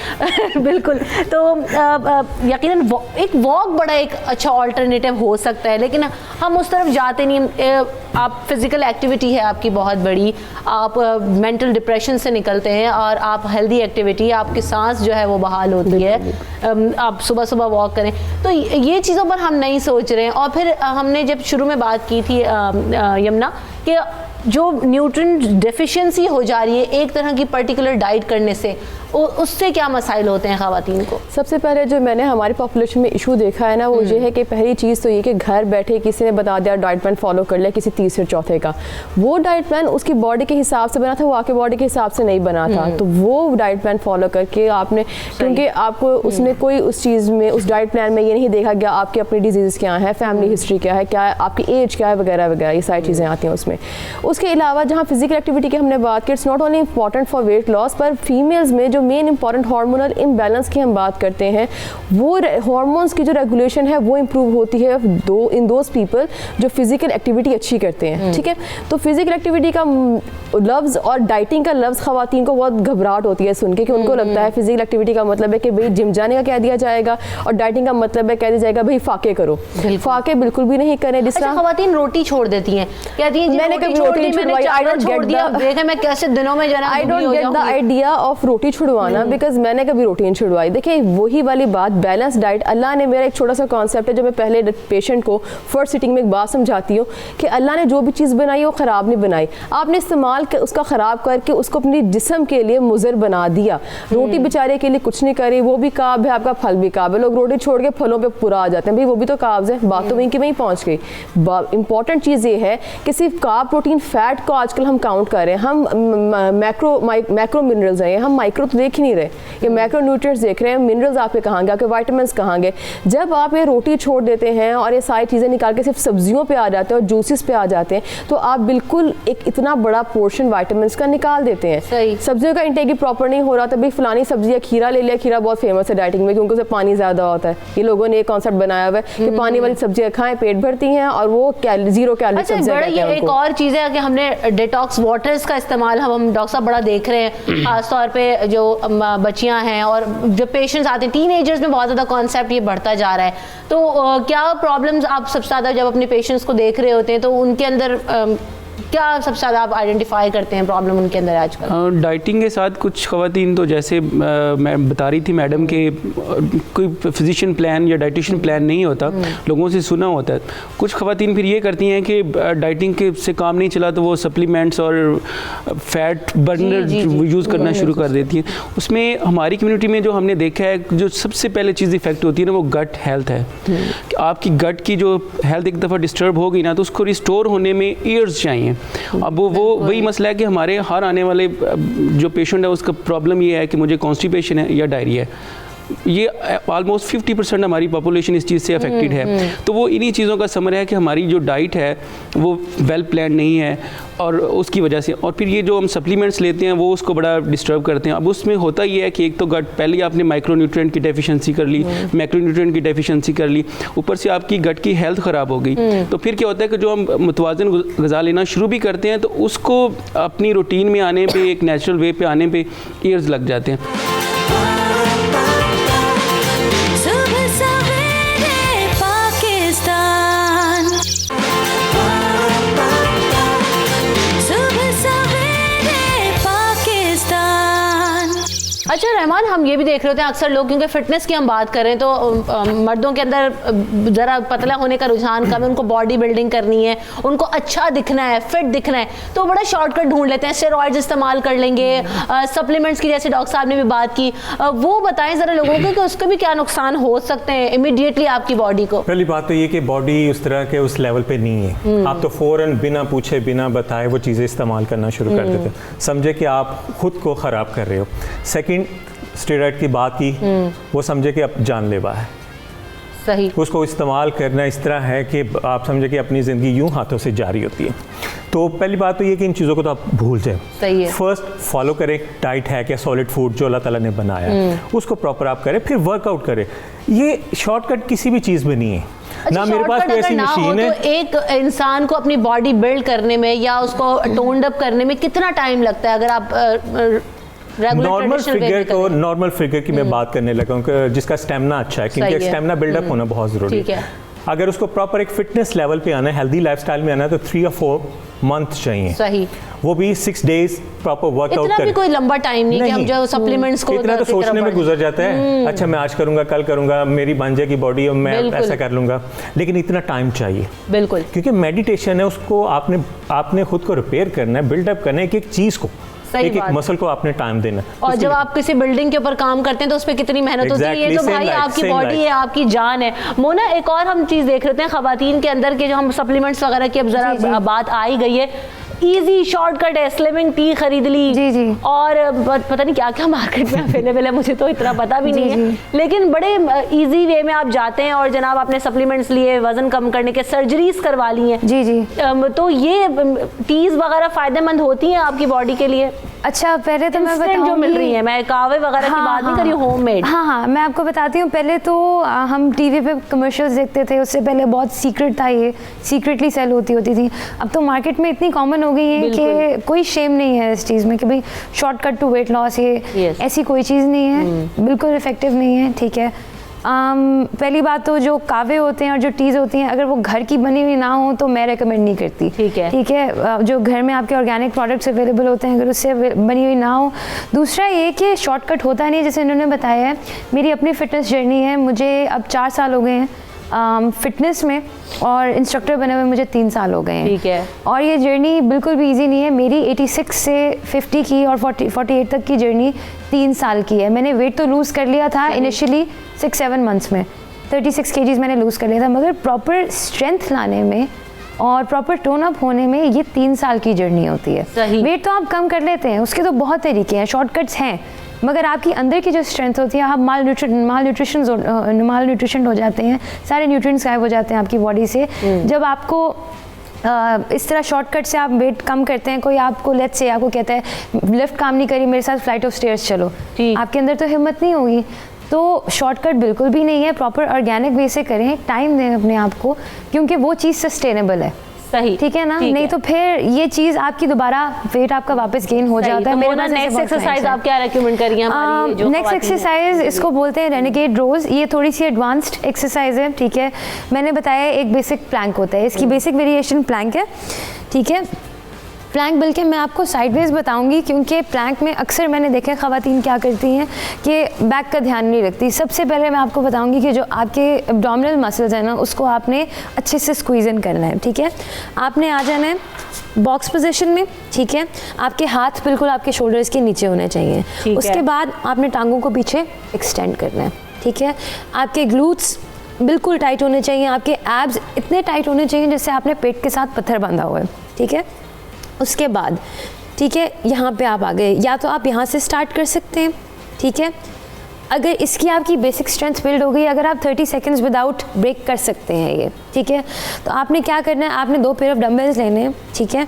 बिल्कुल, तो यकीनन एक वॉक बड़ा एक अच्छा ऑल्टरनेटिव हो सकता है, लेकिन हम उस तरफ जाते नहीं। आप फिजिकल एक्टिविटी है आपकी बहुत बड़ी, आप मेंटल डिप्रेशन से निकलते हैं और आप हेल्दी एक्टिविटी, आपकी सांस जो है वो बहाल होती है, आप सुबह सुबह वॉक करें, तो ये चीज़ों पर हम नहीं सोच रहे हैं। और फिर हमने जब शुरू में बात की थी यमुना कि जो न्यूट्रिएंट डेफिशिएंसी हो जा रही है एक तरह की पर्टिकुलर डाइट करने से, उससे क्या मसाइल होते हैं ख़वातीन को? सबसे पहले जो मैंने हमारी पॉपुलेशन में इशू देखा है ना, वो ये है कि पहली चीज़ तो ये कि घर बैठे किसी ने बता दिया डाइट प्लान फॉलो कर लिया, किसी तीसरे चौथे का, वो डाइट प्लान उसकी बॉडी के हिसाब से बना था, वो आपके बॉडी के हिसाब से नहीं बना था। तो वो डाइट प्लान फॉलो करके आपने, क्योंकि आपको उसने कोई उस चीज़ में, उस डाइट प्लान में ये नहीं देखा गया आपकी अपनी डिजीज़ क्या है, फैमिली हिस्ट्री क्या है, क्या है आपकी एज क्या है, वगैरह वगैरह, ये सारी चीज़ें आती हैं उसमें। उसके अलावा जहाँ फिजिकल एक्टिविटी की हमने बात की, it's not only important for weight loss, पर फीमेल्स में जो मेन इंपॉर्टेंट हार्मोनल इम्बैलेंस की हम बात करते हैं, वो हार्मोन्स की जो रेगुलेशन है वो इंप्रूव होती है इन दोज पीपल जो फिजिकल एक्टिविटी अच्छी करते हैं, ठीक है। तो फिजिकल एक्टिविटी का लफ्ज़ और डाइटिंग का लफ्ज़ ख़वातीन को बहुत घबराहट होती है सुन के, कि उनको लगता है फिजिकल एक्टिविटी का मतलब है कि भाई जिम जाने का कह दिया जाएगा, और डाइटिंग का मतलब है कह दिया जाएगा भाई फाके करो। फाके बिल्कुल भी नहीं करें। जिस तरह ख़वातीन रोटी छोड़ देती हैं, कहती हैं जी मैंने कभी रोटी नहीं छुड़वाई। आई डोंट गेट देखा मैं कैसे दिनों में जना I don't get the idea of roti छुड़वाना, बिकॉज मैंने कभी रोटी नहीं छुड़वाई। देखिए वही वाली बात, बैलेंस डाइट। अल्लाह ने, मेरा एक छोटा सा कॉन्सेप्ट है जो मैं पहले पेशेंट को फर्स्ट सिटिंग में एक बात समझाती हूँ कि अल्लाह ने जो भी चीज़ बनाई वो ख़राब नहीं बनाई, आपने इस्तेमाल उसका ख़राब करके उसको अपनी जिस्म के लिए मुज़र बना दिया। रोटी बेचारे के लिए कुछ नहीं करी, वो भी काब है, आपका फल भी काब है। लोग रोटी छोड़ के फलों पे पूरा आ जाते हैं, भाई वो भी तो काब्स है, बात तो वहीं की वहीं पहुंच गई। इंपॉर्टेंट चीज़ ये है कि सिर्फ कार्ब, प्रोटीन, फैट को आजकल हम काउंट कर रहे हैं। हम मैक्रो मिनरल्स हैं, हम माइक्रो तो देख ही नहीं रहे, ये मैक्रो न्यूट्रिएंट्स देख रहे हैं। मिनरल्स आपके कहाँ गए, आपके वाइटामिन्स कहाँ गए। जब आप ये रोटी छोड़ देते हैं और ये सारी चीज़ें निकाल के सिर्फ सब्जियों पे आ जाते हैं और जूसेस पे आ जाते हैं, तो आप बिल्कुल एक इतना बड़ा पोर्शन वाइटामिन्स का निकाल देते हैं। सब्जियों का इंटेक प्रॉपर नहीं हो रहा, तो भाई फलानी सब्जी या खीरा ले लिया, खीरा बहुत फेमस है डाइटिंग में क्योंकि उसमें पानी ज़्यादा होता है। ये लोगों ने एक कॉन्सेप्ट बनाया हुआ है कि पानी वाली सब्जियां खाएं, पेट भरती हैं, और वो जीरो कैलोरी सब्जियां कहते हैं। एक और चीज़ है कि हमने डिटॉक्स वाटर्स का इस्तेमाल हम डॉक्टर साहब बड़ा देख रहे हैं, खासतौर पे जो बच्चियां हैं और जो पेशेंट्स आते हैं, टीनेजर्स में बहुत ज़्यादा कॉन्सेप्ट ये बढ़ता जा रहा है। तो क्या प्रॉब्लम्स आप सबसे ज़्यादा जब अपने पेशेंट्स को देख रहे होते हैं तो उनके अंदर क्या सबसे ज़्यादा आप आइडेंटिफाई करते हैं प्रॉब्लम उनके अंदर आजकल? डाइटिंग के साथ कुछ ख़वातीन तो जैसे मैं बता रही थी मैडम के कोई फिजिशियन प्लान या डाइटिशियन प्लान नहीं होता, लोगों से सुना होता है। कुछ ख़वातीन फिर ये करती हैं कि डाइटिंग के से काम नहीं चला तो वो सप्लीमेंट्स और फैट बर्नर यूज़ करना शुरू कर देती हैं। उसमें हमारी कम्युनिटी में जो हमने देखा है, जो सबसे पहले चीज़ इफेक्ट होती है ना, वो गट हेल्थ है। आपकी गट की जो हेल्थ एक दफ़ा डिस्टर्ब हो गई ना, तो उसको रिस्टोर होने में ईयर्स चाहिए। अब वो वही मसला है कि हमारे हर आने वाले जो पेशेंट है उसका प्रॉब्लम ये है कि मुझे कॉन्स्टिपेशन है या डायरिया है। ये ऑलमोस्ट 50% हमारी पॉपुलेशन इस चीज़ से अफेक्टेड है। तो वो इन्हीं चीज़ों का समर है कि हमारी जो डाइट है वो वेल प्लान नहीं है, और उसकी वजह से, और फिर ये जो हम सप्लीमेंट्स लेते हैं वो उसको बड़ा डिस्टर्ब करते हैं। अब उसमें होता ये है कि एक तो गट, पहले आपने माइक्रोन्यूट्रिएंट की डेफिशिएंसी कर ली, मैक्रोन्यूट्रिएंट की डेफिशिएंसी कर ली, ऊपर से आपकी गट की हेल्थ ख़राब हो गई। तो फिर क्या होता है कि जो हम मुतवाज़िन ग़िज़ा लेना शुरू भी करते हैं तो उसको अपनी रूटीन में आने पर, एक नेचुरल वे पे आने पर ईयर्स लग जाते हैं। अच्छा रहमान, हम ये भी देख रहे होते हैं अक्सर लोग, क्योंकि फिटनेस की हम बात करें तो मर्दों के अंदर ज़रा पतला होने का रुझान कम है, उनको बॉडी बिल्डिंग करनी है, उनको अच्छा दिखना है, फिट दिखना है, तो बड़ा शॉर्टकट ढूंढ लेते हैं, स्टेरॉइड्स इस्तेमाल कर लेंगे, सप्लीमेंट्स की जैसे डॉक्टर साहब ने भी बात की। वो बताएं ज़रा लोगों को कि उसके भी क्या नुकसान हो सकते हैं इमीडिएटली आपकी बॉडी को। पहली बात तो ये कि बॉडी उस तरह के उस लेवल पे नहीं है। आप तो फ़ौरन बिना पूछे बिना बताए वो चीज़ें इस्तेमाल करना शुरू कर देते, समझे कि आप खुद को ख़राब कर रहे हो। सेकंड, स्टेरॉइड की बात की, वो समझे कि अब जानलेवा है। सही। उसको इस्तेमाल करना इस तरह है कि आप समझे कि अपनी ज़िंदगी यूं हाथों से जारी होती है। तो पहली बात तो ये कि इन चीज़ों को तो आप भूल जाए। सही है। फर्स्ट फॉलो करें, डाइट है क्या, सॉलिड फूड जो अल्लाह ताला ने बनाया है उसको प्रॉपर आप करें, फिर वर्कआउट करें। ये शॉर्टकट किसी भी चीज़ में नहीं है। अच्छा, ना मेरे पास कोई ऐसी मशीन है। तो एक इंसान को अपनी बॉडी बिल्ड करने में या उसको टोन्ड अप करने में कितना टाइम लगता है अगर आप नॉर्मल फिगर की मैं बात करने लगा हूँ, जिसका स्टेमिना अच्छा है, क्योंकि स्टेमिना बिल्डअप होना बहुत ज़रूरी है। अगर उसको प्रॉपर एक फिटनेस लेवल पे आना है, हेल्दी लाइफस्टाइल में आना है, तो 3 या 4 मंथ चाहिए। सही। वो भी 6 डेज प्रॉपर वर्कआउट करें। भी कोई लंबा टाइम नहीं कि हम जो सप्लीमेंट्स को इतना तो सोचने में गुजर जाता है, अच्छा मैं आज करूंगा, कल करूंगा, मेरी बन जाएगी बॉडी और मैं ऐसा कर लूंगा, लेकिन इतना टाइम चाहिए। बिल्कुल। क्योंकि मेडिटेशन है, उसको आपने खुद को रिपेयर करना है, बिल्डअप करना है, एक चीज़ को, एक मसल को आपने टाइम देना। और जब आप किसी बिल्डिंग के ऊपर काम करते हैं तो उस पर कितनी मेहनत होती है। ये तो भाई आपकी बॉडी है, आपकी जान है। मोना, एक और हम चीज़ देख रहे हैं खवातीन के अंदर के जो हम सप्लीमेंट्स वगैरह की अब जरा बात आ ही गई है, इजी शॉर्टकट है, स्लिमिंग टी खरीद ली जी और पता नहीं क्या क्या मार्केट में अवेलेबल है, मुझे तो इतना पता भी नहीं है, लेकिन बड़े इजी वे में आप जाते हैं और जनाब आपने सप्लीमेंट्स लिए, वजन कम करने के, सर्जरीज करवा ली हैं। जी। तो ये टीज वगैरह फायदेमंद होती हैं आपकी बॉडी के लिए? अच्छा, पहले तो मैं बताऊं, जो मिल रही है, मैं कावे वगैरह की बात नहीं कर रही हूँ, होममेड। हाँ, मैं आपको बताती हूँ। पहले तो हम टीवी पे कमर्शियल्स देखते थे, उससे पहले बहुत सीक्रेट था, ये सीक्रेटली सेल होती थी। अब तो मार्केट में इतनी कॉमन हो गई है कि कोई शेम नहीं है इस चीज़ में कि भाई शॉर्टकट टू वेट लॉस, ये ऐसी कोई चीज़ नहीं है, बिल्कुल इफेक्टिव नहीं है। ठीक है, पहली बात तो जो कावे होते हैं और जो टीज़ होती हैं, अगर वो घर की बनी हुई ना हो तो मैं रेकमेंड नहीं करती। ठीक है, जो घर में आपके ऑर्गेनिक प्रोडक्ट्स अवेलेबल होते हैं अगर उससे बनी हुई ना हो। दूसरा ये कि शॉर्टकट होता नहीं, जैसे इन्होंने बताया है, मेरी अपनी फ़िटनेस जर्नी है, मुझे अब 4 साल हो गए हैं फिटनेस में, और इंस्ट्रक्टर बने हुए मुझे 3 साल हो गए हैं। ठीक है, और ये जर्नी बिल्कुल भी इजी नहीं है। मेरी 86 से 50 की और 48 तक की जर्नी 3 साल की है। मैंने वेट तो लूज़ कर लिया था इनिशियली 6-7 मंथ्स में, 36 kgs मैंने लूज़ कर लिया था, मगर प्रॉपर स्ट्रेंथ लाने में और प्रॉपर टोन अप होने में ये 3 साल की जर्नी होती है। सही। वेट तो आप कम कर लेते हैं, उसके तो बहुत तरीके हैं, शॉर्टकट्स हैं, मगर आपकी अंदर की जो स्ट्रेंथ होती है, आप माल न्यूट्रिशन हो जाते हैं, सारे न्यूट्रिएंट्स गायब हो जाते हैं आपकी बॉडी से। जब आपको इस तरह शॉर्टकट से आप वेट कम करते हैं, कोई आपको लेट्स से आपको कहता है लिफ्ट काम नहीं करी, मेरे साथ फ्लाइट ऑफ स्टेयर्स चलो, आपके अंदर तो हिम्मत नहीं होगी। तो शॉर्टकट बिल्कुल भी नहीं है, प्रॉपर ऑर्गेनिक वे से करें, टाइम दें अपने आप को, क्योंकि वो चीज़ सस्टेनेबल है। सही, ठीक है ना? नहीं तो फिर ये चीज़ आपकी दोबारा वेट आपका वापस गेन हो जाता है। मेरा नेक्स्ट एक्सरसाइज आप क्या रेकमेंड करिए हमारी जो नेक्स्ट एक्सरसाइज इसको बोलते हैं रेनेगेड रोज। ये थोड़ी सी एडवांस्ड एक्सरसाइज है, ठीक है। मैंने बताया एक बेसिक प्लैंक होता है, इसकी बेसिक वेरिएशन प्लैंक है, ठीक है। प्लैंक बल्कि मैं आपको साइडवेज बताऊंगी, क्योंकि प्लैंक में अक्सर मैंने देखा है ख़वातीन क्या करती हैं कि बैक का ध्यान नहीं रखती। सबसे पहले मैं आपको बताऊंगी कि जो आपके एब्डोमिनल मसल्स हैं ना, उसको आपने अच्छे से स्क्वीज़ इन करना है, ठीक है। आपने आ जाना है बॉक्स पोजीशन में, ठीक है। आपके हाथ बिल्कुल आपके शोल्डर्स के नीचे होने चाहिए। उसके बाद आपने टांगों को पीछे एक्सटेंड करना है, ठीक है। आपके ग्लूट्स बिल्कुल टाइट होने चाहिए, आपके एब्स इतने टाइट होने चाहिए जैसे आपने पेट के साथ पत्थर बांधा हुआ है, ठीक है। उसके बाद, ठीक है, यहाँ पे आप आ गए, या तो आप यहाँ से स्टार्ट कर सकते हैं, ठीक है। अगर इसकी आपकी बेसिक स्ट्रेंथ बिल्ड हो गई, अगर आप 30 सेकंड्स विदाउट ब्रेक कर सकते हैं ये, ठीक है। तो आपने क्या करना है, आपने 2 पेयर ऑफ डंबल्स लेने हैं, ठीक है।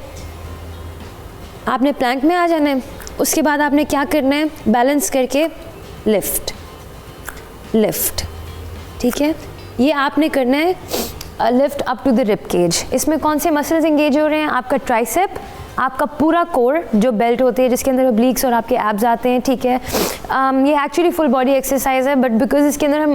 आपने प्लैंक में आ जाना है। उसके बाद आपने क्या करना है, बैलेंस करके लिफ्ट, ठीक है। ये आपने करना है lift up to the rib cage. इसमें कौन से मसल्स एंगेज हो रहे हैं, आपका ट्राइसेप, आपका पूरा कोर जो बेल्ट होती है जिसके अंदर ओब्लिक्स और आपके एब्स आते हैं, ठीक है। ये एक्चुअली फुल बॉडी एक्सरसाइज है, बट बिकॉज इसके अंदर हम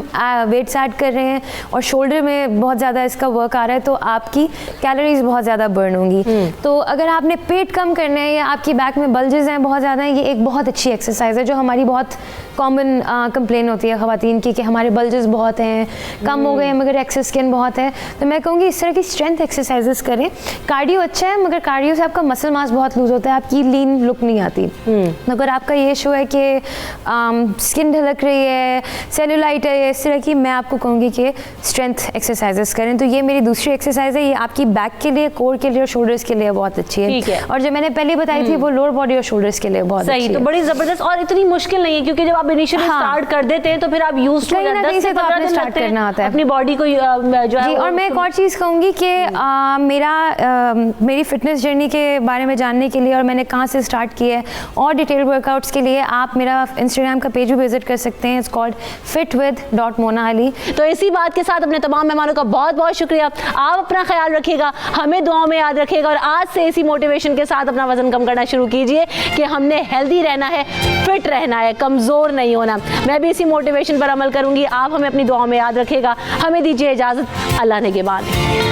वेट्स ऐड कर रहे हैं और शोल्डर में बहुत ज़्यादा इसका वर्क आ रहा है, तो आपकी कैलोरीज बहुत ज़्यादा बर्न होंगी। तो अगर आपने पेट कम करना है या आपकी बैक में बल्जेस हैं बहुत ज़्यादा, ये एक बहुत अच्छी एक्सरसाइज है जो हमारी बहुत कॉमन कंप्लेन होती है ख़वातीन की कि हमारे बल्जेस बहुत हैं, कम हो गए हैं मगर एक्सेस स्किन बहुत है। तो मैं कहूँगी इस तरह की स्ट्रेंथ एक्सरसाइजेस करें। कार्डियो अच्छा है, मगर कार्डियो से आपका मसल मास बहुत लूज होता है, आपकी लीन लुक नहीं आती। अगर आपका ये इशू है कि स्किन ढलक रही है, सेलुलाइट है, इस तरह की, मैं आपको कहूँगी कि स्ट्रेंथ एक्सरसाइजेस करें। तो ये मेरी दूसरी एक्सरसाइज है, ये आपकी बैक के लिए, कोर के लिए और शोल्डर्स के लिए बहुत अच्छी है। और जो मैंने पहले बताई थी वो लोअर बॉडी और शोल्डर्स के लिए बहुत अच्छी है। तो बड़ी जबरदस्त और इतनी मुश्किल नहीं है, क्योंकि जब आप इनिशियली स्टार्ट कर देते हैं तो फिर आप यूज्ड हो जाते हैं, 10 से 15 दिन स्टार्ट करना होता है अपनी बॉडी को जो है। और मैं एक और चीज़ कहूँगी कि मेरी फिटनेस जर्नी के बारे में जानने के लिए और मैंने कहाँ से स्टार्ट किया है और डिटेल वर्कआउट्स के लिए आप मेरा इंस्टाग्राम का पेज भी विजिट कर सकते हैं। It's called fit_with.mona_ali। तो इसी बात के साथ अपने तमाम मेहमानों का बहुत बहुत शुक्रिया। आप अपना ख्याल रखिएगा, हमें दुआओं में याद रखिएगा, और आज से इसी मोटिवेशन के साथ अपना वजन कम करना शुरू कीजिए कि हमने हेल्दी रहना है, फिट रहना है, कमज़ोर नहीं होना। मैं भी इसी मोटिवेशन पर अमल करूंगी। आप हमें अपनी दुआओं में याद रखिएगा। हमें दीजिए इजाज़त, अल्लाह ने के बाद।